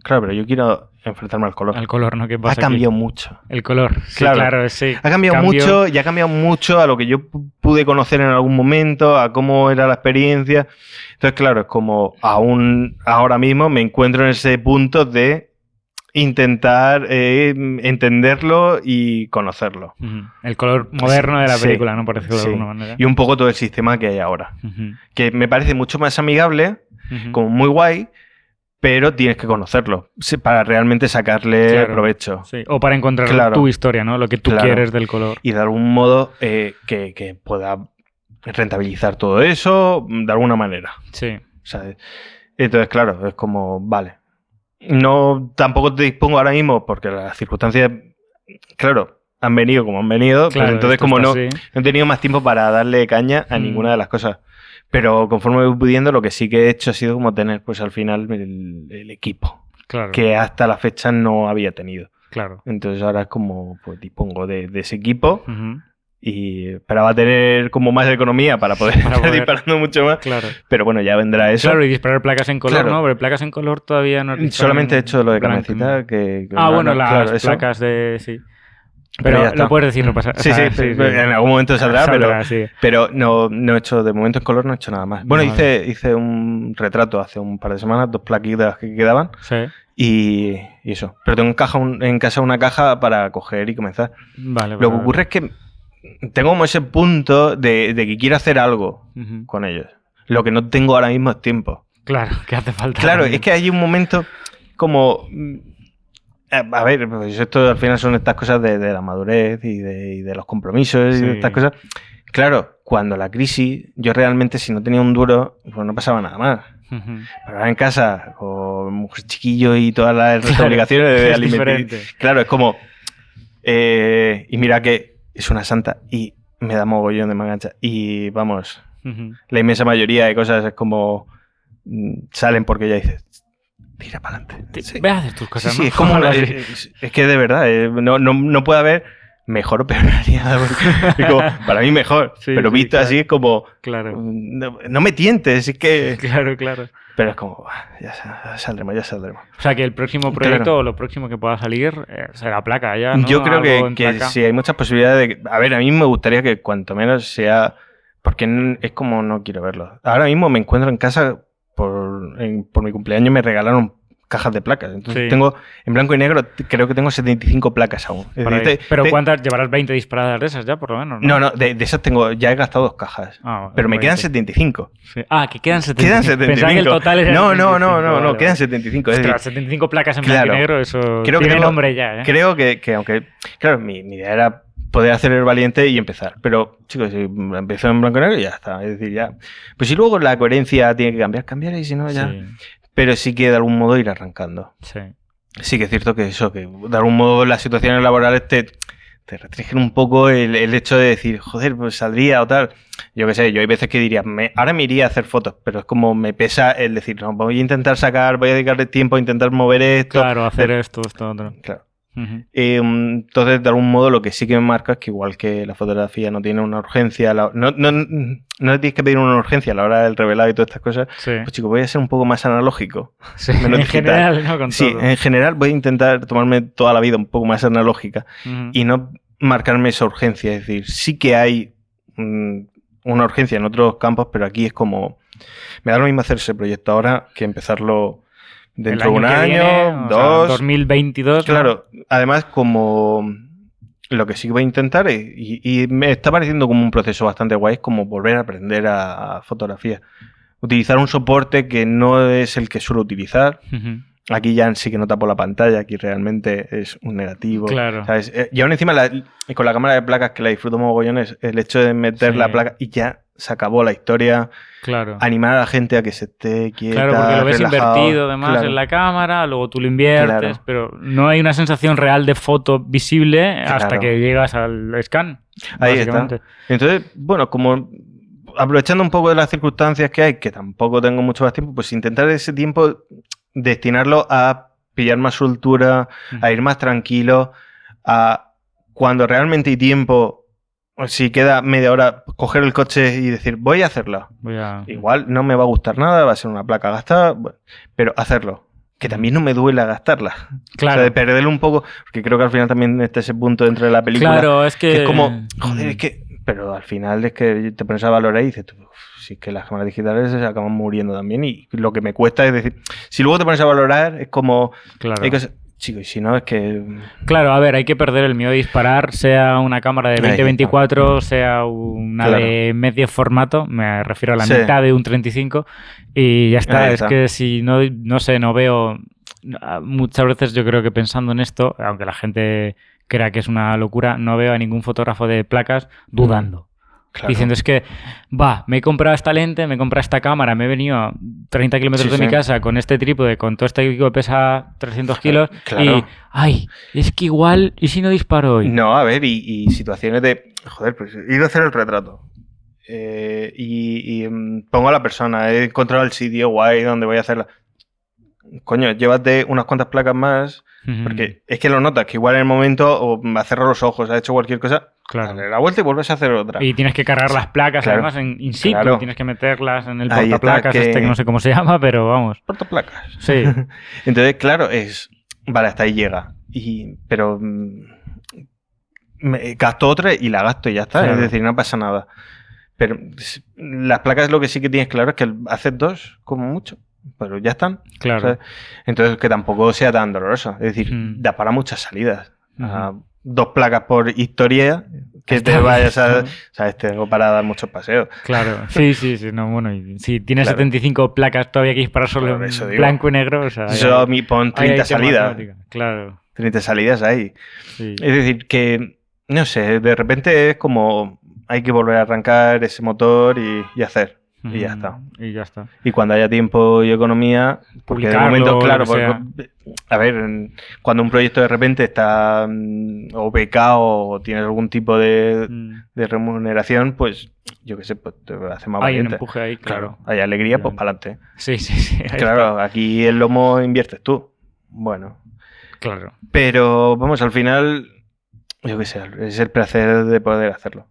Claro, pero yo quiero enfrentarme al color. Al color, ¿no? ¿Qué pasa? Ha cambiado mucho. El color, claro, sí. Ha cambiado mucho y ha cambiado mucho a lo que yo pude conocer en algún momento, a cómo era la experiencia. Entonces, claro, es como aún ahora mismo me encuentro en ese punto de intentar entenderlo y conocerlo. El color moderno de la película, ¿no? Por decirlo de alguna manera. Y un poco todo el sistema que hay ahora. Que me parece mucho más amigable, como muy guay, pero tienes que conocerlo para realmente sacarle provecho. Sí. O para encontrar tu historia, ¿no? Lo que tú quieres del color. Y de algún modo que pueda rentabilizar todo eso de alguna manera. Sí. ¿Sabes? Entonces, claro, es como, vale. No, tampoco te dispongo ahora mismo porque las circunstancias, claro, han venido como han venido, pero entonces como no he tenido más tiempo para darle caña a ninguna de las cosas. Pero conforme voy pudiendo, lo que sí que he hecho ha sido como tener pues al final el equipo, que hasta la fecha no había tenido. Claro. Entonces ahora es como, pues dispongo de ese equipo. Y esperaba tener como más economía para poder estar disparando mucho más. Claro. Pero bueno, ya vendrá eso. Claro, y disparar placas en color, ¿no? Pero placas en color todavía no... Solamente he hecho lo de Carmencita. Las placas de... Sí. Pero lo puedes decir, no pasa nada. Sí, en algún momento saldrá, pero no he hecho, de momento en color no he hecho nada más. Bueno, hice un retrato hace un par de semanas, 2 plaquitas que quedaban. Sí. Y eso. Pero tengo en casa una caja para coger y comenzar. Vale. Lo que ocurre es que tengo como ese punto de que quiero hacer algo con ellos. Lo que no tengo ahora mismo es tiempo. Claro, que hace falta. Claro, es que hay un momento como... A ver, pues esto al final son estas cosas de la madurez y de los compromisos y de estas cosas. Claro, cuando la crisis, yo realmente si no tenía un duro, pues no pasaba nada más. Pero ahora en casa, con mujer chiquillo y todas las obligaciones de alimentar. Claro, es como... y mira que es una santa y me da mogollón de mangancha. Y vamos, la inmensa mayoría de cosas es como salen porque ya dices, tira para adelante. Ve a hacer tus cosas. Sí, es como es que de verdad, no puede haber mejor o peor haría. Como, para mí mejor, Sí, pero sí, visto claro. así es como... Claro. No me tientes, es que... Claro. Pero es como, ya saldremos. O sea, que el próximo proyecto o lo próximo que pueda salir será placa ya, ¿no? Yo creo Algo en que placa. sí, hay muchas posibilidades de... A ver, a mí me gustaría que cuanto menos sea... Porque es como no quiero verlo. Ahora mismo me encuentro en casa, por mi cumpleaños me regalaron cajas de placas. Entonces tengo, en blanco y negro, creo que tengo 75 placas aún. Es decir, Pero ¿cuántas? ¿Llevarás 20 disparadas de esas ya, por lo menos? No, de esas tengo, ya he gastado 2 cajas. Pero me quedan 75. Sí. Ah, que quedan 75. Quedan 75. Pensaba que el total era no, 75. No, quedan 75. Es decir, 75 placas en blanco y negro, eso creo tiene que nombre ya, ¿eh? Creo que aunque... Claro, mi idea era poder hacer el valiente y empezar. Pero, chicos, si empezó en blanco y negro y ya está. Es decir, ya... Pues si luego la coherencia tiene que cambiar y si no, ya... Sí. Pero sí que de algún modo ir arrancando. Sí que es cierto que eso, que de algún modo las situaciones laborales te restringen un poco el hecho de decir, joder, pues saldría o tal. Yo qué sé, yo hay veces que diría, ahora me iría a hacer fotos, pero es como me pesa el decir, no, voy a intentar voy a dedicarle tiempo a intentar mover esto. Claro, hacer esto, otro. Claro. Entonces, de algún modo, lo que sí que me marca es que igual que la fotografía no tiene una urgencia, no le tienes que pedir una urgencia a la hora del revelado y todas estas cosas, pues chicos, voy a ser un poco más analógico. Sí, en general, ¿no? Con sí, todo. En general voy a intentar tomarme toda la vida un poco más analógica y no marcarme esa urgencia. Es decir, sí que hay una urgencia en otros campos, pero aquí es como... Me da lo mismo hacer ese proyecto ahora que empezarlo... Dentro de un año, 2... 2022. Claro, ¿no? Además, como lo que sí que voy a intentar, y me está pareciendo como un proceso bastante guay, es como volver a aprender a fotografía. Utilizar un soporte que no es el que suelo utilizar. Aquí ya sí que no tapo la pantalla, aquí realmente es un negativo. Claro. ¿Sabes? Y aún encima, con la cámara de placas, que la disfruto mogollones, el hecho de meter la placa y ya se acabó la historia. Claro. Animar a la gente a que se esté quieta, claro, porque lo ves relajado, invertido además en la cámara, luego tú lo inviertes, pero no hay una sensación real de foto visible hasta que llegas al scan. Ahí está. Entonces, bueno, como aprovechando un poco de las circunstancias que hay, que tampoco tengo mucho más tiempo, pues intentar ese tiempo destinarlo a pillar más soltura, a ir más tranquilo, a cuando realmente hay tiempo... Si queda media hora, coger el coche y decir, voy a hacerlo. Igual no me va a gustar nada, va a ser una placa gastada, bueno, pero hacerlo. Que también no me duela gastarla. Claro. O sea, de perderle un poco, porque creo que al final también está ese punto dentro de la película. Claro, es que... es como, joder, es que... Pero al final es que te pones a valorar y dices, si es que las cámaras digitales se acaban muriendo también y lo que me cuesta es decir... Si luego te pones a valorar, es como... Claro. Chico, y si no, es que... Claro, a ver, hay que perder el miedo de disparar, sea una cámara de 20-24, sea una de medio formato, me refiero a la mitad de un 35, y ya está. Es que si no sé, no veo... Muchas veces yo creo que pensando en esto, aunque la gente crea que es una locura, no veo a ningún fotógrafo de placas dudando. Claro. Diciendo, es que, me he comprado esta lente, me he comprado esta cámara, me he venido a 30 kilómetros de mi casa con este trípode, con todo este equipo que pesa 300 kilos y, es que igual, ¿y si no disparo hoy? No, a ver, y situaciones de, joder, pues he ido a hacer el retrato y pongo a la persona, he encontrado el sitio guay donde voy a hacerla. Coño, llévate unas cuantas placas más, porque es que lo notas, que igual en el momento o ha cerrado los ojos, ha hecho cualquier cosa, dale la vuelta y vuelves a hacer otra. Y tienes que cargar las placas además in situ, tienes que meterlas en el portaplacas, que no sé cómo se llama, pero vamos. Portaplacas. Sí. Entonces, claro, vale, hasta ahí llega. Pero gasto otra y la gasto y ya está, es decir, no pasa nada. Pero las placas lo que sí que tienes claro es que haces 2 como mucho. Pero ya están. Claro. ¿Sabes? Entonces, que tampoco sea tan doloroso. Es decir, da para muchas salidas. 2 placas por historia que te vayas a... ¿Sabes? Tengo para dar muchos paseos. Claro. Sí. No, bueno, y si tienes 75 placas todavía que disparar solo en blanco y negro, o sea... Eso pon 30 salidas. Claro. 30 salidas ahí. Sí. Es decir, que... No sé, de repente es como... Hay que volver a arrancar ese motor y hacer. Y ya está. Y ya está. Y cuando haya tiempo y economía, porque de momento, claro, a ver, cuando un proyecto de repente está o becado o tienes algún tipo de remuneración, pues yo qué sé, pues te hace más valiente. Hay un empuje ahí, claro. Hay alegría, pues para adelante. Sí. Claro, aquí el lomo inviertes tú. Bueno. Claro. Pero vamos, al final... yo qué sé, es el placer de poder hacerlo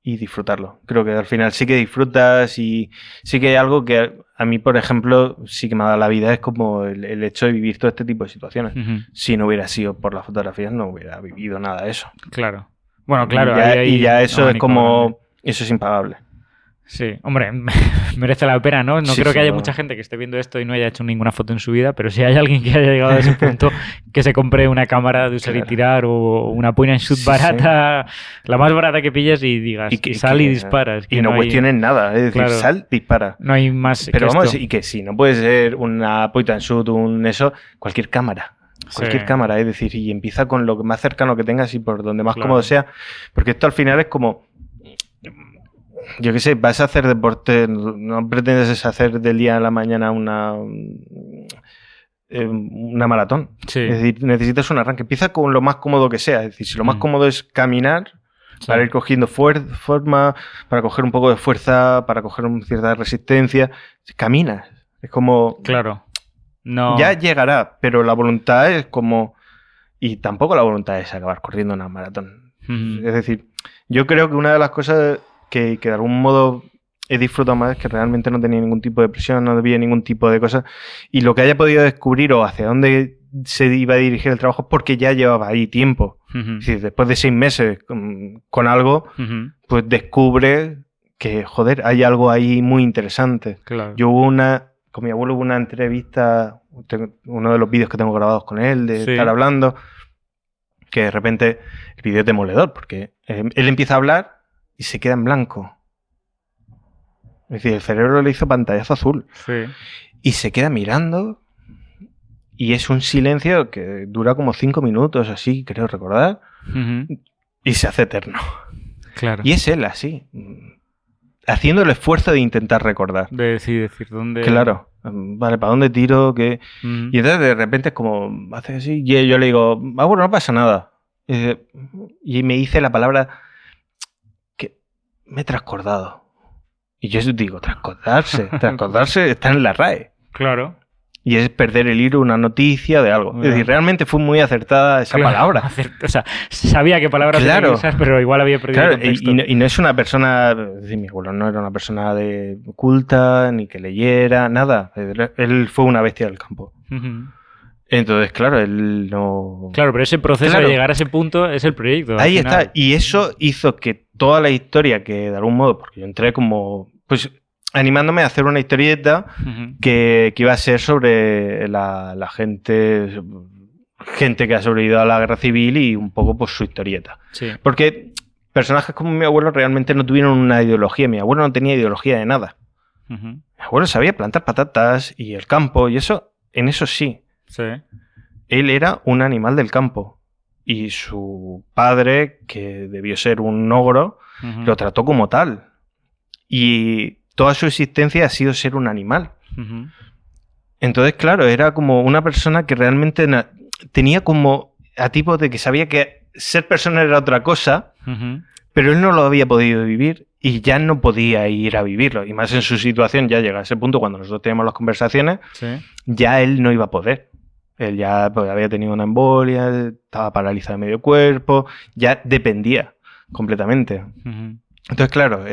y disfrutarlo. Creo que al final sí que disfrutas y sí que hay algo que a mí, por ejemplo, sí que me ha dado la vida, es como el hecho de vivir todo este tipo de situaciones. Si no hubiera sido por las fotografías, no hubiera vivido nada de eso. Claro. Bueno, claro. Y ya eso es como... Grande. Eso es impagable. Sí, hombre, merece la pena, ¿no? No creo que haya mucha gente que esté viendo esto y no haya hecho ninguna foto en su vida, pero si hay alguien que haya llegado a ese punto, que se compre una cámara de usar y tirar o una point and shoot barata, la más barata que pilles y digas, sal y disparas. Y no cuestiones nada, es decir, sal, dispara. No hay más pero que vamos, esto. Y que si no puede ser una point and shoot, cualquier cámara. Cualquier cámara, es decir, y empieza con lo más cercano que tengas y por donde más cómodo sea, porque esto al final es como... Yo qué sé, vas a hacer deporte, no pretendes hacer del día a la mañana una maratón. Sí. Es decir, necesitas un arranque. Empieza con lo más cómodo que sea. Es decir, si lo más cómodo es caminar, para ir cogiendo forma, para coger un poco de fuerza, para coger cierta resistencia, caminas. Es como... Claro. No. Ya llegará, pero la voluntad es como... Y tampoco la voluntad es acabar corriendo una maratón. Es decir, yo creo que una de las cosas... que de algún modo he disfrutado más, es que realmente no tenía ningún tipo de presión, no debía ningún tipo de cosas, y lo que haya podido descubrir o hacia dónde se iba a dirigir el trabajo, porque ya llevaba ahí tiempo. Es decir, después de 6 meses con algo, pues descubre que, joder, hay algo ahí muy interesante. Claro. Yo con mi abuelo hubo una entrevista, uno de los vídeos que tengo grabados con él, de estar hablando, que de repente el vídeo es demoledor, porque él empieza a hablar y se queda en blanco. Es decir, el cerebro le hizo pantallazo azul. Sí. Y se queda mirando y es un silencio que dura como 5 minutos, así, creo recordar. Y se hace eterno. Claro. Y es él así, haciendo el esfuerzo de intentar recordar. De decir dónde... Claro. Vale, ¿para dónde tiro? ¿Qué? Y entonces de repente es como, hace así, y yo le digo, bueno, no pasa nada. Y me dice la palabra... me he trascordado. Y yo digo, trascordarse está en la RAE. Claro. Y es perder el hilo, una noticia de algo. Es decir, realmente fue muy acertada esa palabra. O sea, sabía qué palabra tenía que usar, pero igual había perdido el contexto. Y no es una persona... Es decir, mi abuelo no era una persona culta, ni que leyera, nada. Él fue una bestia del campo. Entonces, claro, él no... Claro, pero ese proceso de llegar a ese punto es el proyecto. Ahí está. Y eso hizo que toda la historia que, de algún modo, porque yo entré como... pues animándome a hacer una historieta que iba a ser sobre la gente que ha sobrevivido a la guerra civil y un poco pues su historieta. Sí. Porque personajes como mi abuelo realmente no tuvieron una ideología. Mi abuelo no tenía ideología de nada. Mi abuelo sabía plantar patatas y el campo y eso, en eso sí. Sí. Él era un animal del campo y su padre, que debió ser un ogro, lo trató como tal. Y toda su existencia ha sido ser un animal. Entonces, claro, era como una persona que realmente tenía como a tipo de que sabía que ser persona era otra cosa, pero él no lo había podido vivir y ya no podía ir a vivirlo. Y más en su situación, ya llega a ese punto cuando nosotros teníamos las conversaciones, ya él no iba a poder. Él ya pues, había tenido una embolia, estaba paralizado de medio cuerpo, ya dependía completamente. Entonces, claro,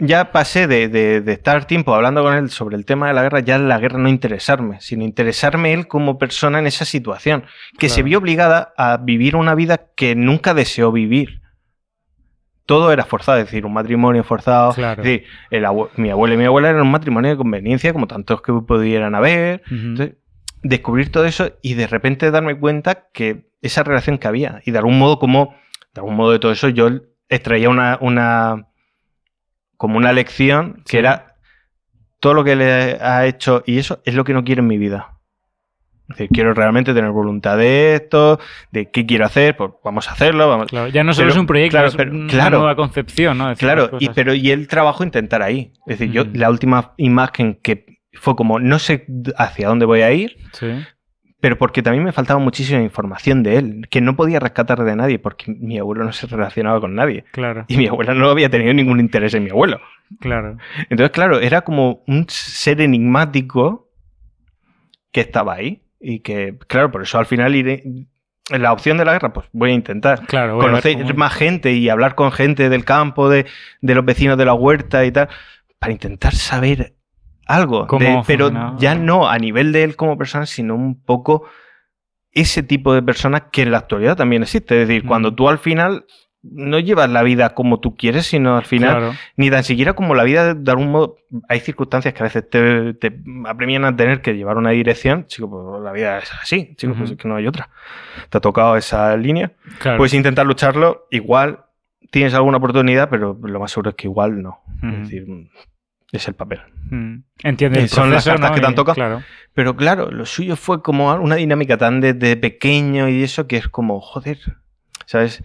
ya pasé de estar tiempo hablando con él sobre el tema de la guerra, ya la guerra no interesarme, sino interesarme él como persona en esa situación, que se vio obligada a vivir una vida que nunca deseó vivir. Todo era forzado, es decir, un matrimonio forzado. Claro. Es decir, mi abuelo y mi abuela eran un matrimonio de conveniencia, como tantos que pudieran haber. Entonces, descubrir todo eso y de repente darme cuenta que esa relación que había. Y de algún modo de todo eso yo extraía como una lección que era todo lo que le ha hecho y eso es lo que no quiero en mi vida. Es decir, quiero realmente tener voluntad de esto, de qué quiero hacer, pues vamos a hacerlo. Claro, ya no solo es un proyecto, es una nueva concepción, ¿no? Claro, y el trabajo intentar ahí. Es decir, yo la última imagen que fue como, no sé hacia dónde voy a ir, pero porque también me faltaba muchísima información de él, que no podía rescatar de nadie, porque mi abuelo no se relacionaba con nadie. Claro. Y mi abuela no había tenido ningún interés en mi abuelo. Claro. Entonces, claro, era como un ser enigmático que estaba ahí. Y que, claro, por eso al final la opción de la guerra, pues voy a intentar conocer más gente y hablar con gente del campo, de los vecinos de la huerta y tal, para intentar saber algo. Pero ya no a nivel de él como persona, sino un poco ese tipo de personas que en la actualidad también existe. Es decir, cuando tú al final no llevas la vida como tú quieres, sino al final, ni tan siquiera como la vida de algún modo. Hay circunstancias que a veces te apremian a tener que llevar una dirección. Chico, pues la vida es así, chico, pues es que no hay otra. Te ha tocado esa línea. Puedes intentar lucharlo, igual tienes alguna oportunidad, pero lo más seguro es que igual no. Es decir, es el papel. Entiendes. Son las cartas que te han tocado. Pero claro, lo suyo fue como una dinámica tan de pequeño y eso que es como, joder, ¿sabes?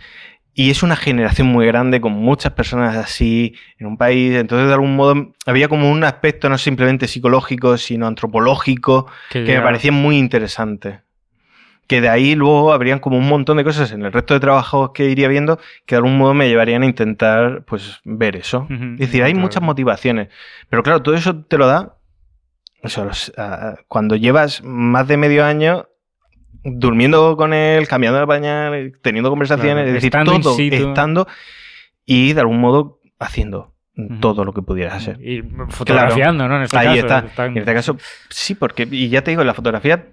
Y es una generación muy grande con muchas personas así en un país. Entonces, de algún modo, había como un aspecto no simplemente psicológico, sino antropológico, que me parecía muy interesante. Que de ahí luego habrían como un montón de cosas en el resto de trabajos que iría viendo que de algún modo me llevarían a intentar pues ver eso. Es decir, hay muchas motivaciones. Pero claro, todo eso te lo da cuando llevas más de medio año durmiendo con él, cambiando de pañal, teniendo conversaciones, es decir, todo estando y de algún modo haciendo todo lo que pudieras hacer. Y fotografiando, ¿no? En este ahí caso, está. En este caso, sí, porque, y ya te digo, la fotografía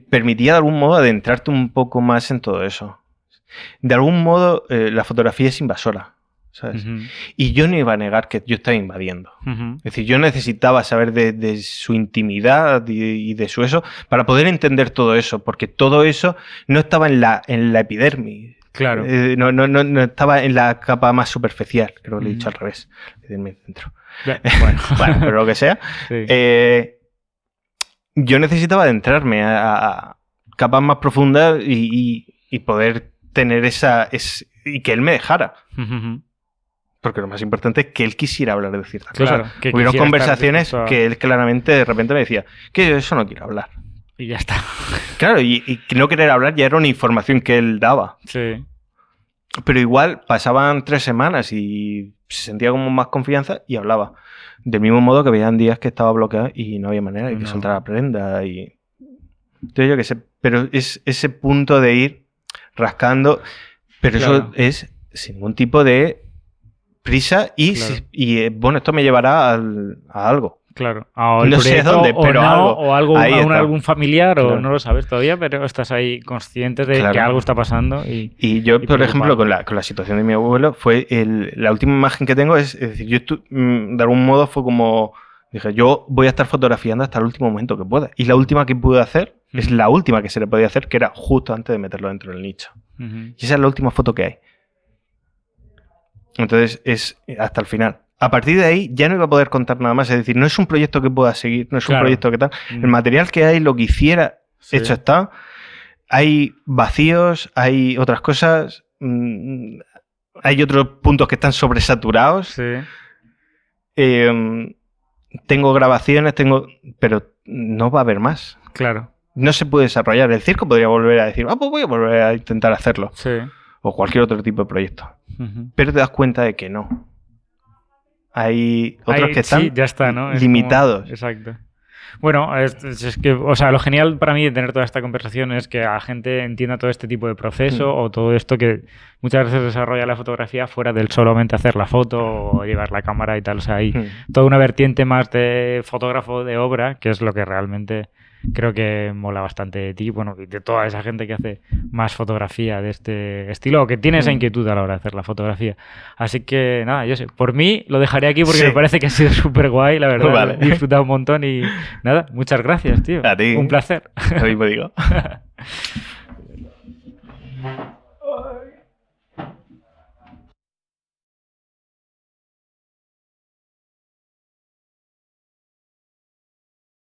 permitía de algún modo adentrarte un poco más en todo eso. De algún modo, la fotografía es invasora, ¿sabes? Y yo no iba a negar que yo estaba invadiendo. Es decir, yo necesitaba saber de su intimidad y de su eso para poder entender todo eso, porque todo eso no estaba en la epidermis. Claro. No estaba en la capa más superficial, creo que lo he dicho al revés. Epidermis dentro. Bueno, pero lo que sea. Sí. Yo necesitaba adentrarme a capas más profundas y poder tener y que él me dejara. Porque lo más importante es que él quisiera hablar de ciertas cosas. Hubieron conversaciones que él claramente de repente me decía que yo eso no quiero hablar. Y ya está. Claro, y no querer hablar ya era una información que él daba. Sí. Pero igual pasaban 3 semanas y se sentía como más confianza y hablaba. Del mismo modo que habían días que estaba bloqueado y no había manera de que soltara la prenda. Entonces yo qué sé, pero es ese punto de ir rascando, pero eso es sin ningún tipo de prisa y bueno, esto me llevará a algo. Claro. No sé dónde, pero algo. O algo, algún familiar, o no lo sabes todavía, pero estás ahí consciente de que algo está pasando. Y yo, por ejemplo, con la situación de mi abuelo, fue la última imagen que tengo es decir, yo de algún modo fue como, dije, yo voy a estar fotografiando hasta el último momento que pueda. Y la última que pude hacer es la última que se le podía hacer, que era justo antes de meterlo dentro del nicho. Y esa es la última foto que hay. Entonces es hasta el final. A partir de ahí ya no iba a poder contar nada más. Es decir, no es un proyecto que pueda seguir, no es un proyecto que tal. El material que hay, lo que hiciera, hecho está. Hay vacíos, hay otras cosas. Hay otros puntos que están sobresaturados. Tengo grabaciones, pero no va a haber más. Claro. No se puede desarrollar. El circo podría volver a decir, pues voy a volver a intentar hacerlo. Sí. O cualquier otro tipo de proyecto. Pero te das cuenta de que no. Hay otros que están ya está, ¿no? limitados. Como, exacto. Bueno, es que, o sea, lo genial para mí de tener toda esta conversación es que la gente entienda todo este tipo de proceso o todo esto que muchas veces desarrolla la fotografía fuera del solamente hacer la foto o llevar la cámara y tal. O sea, hay toda una vertiente más de fotógrafo de obra, que es lo que realmente creo que mola bastante de ti, bueno, y de toda esa gente que hace más fotografía de este estilo o que tiene esa inquietud a la hora de hacer la fotografía. Así que nada, yo sé, por mí lo dejaré aquí porque me parece que ha sido súper guay, la verdad. Vale. He disfrutado un montón y nada, muchas gracias, tío. A ti. Un placer. Lo mismo digo.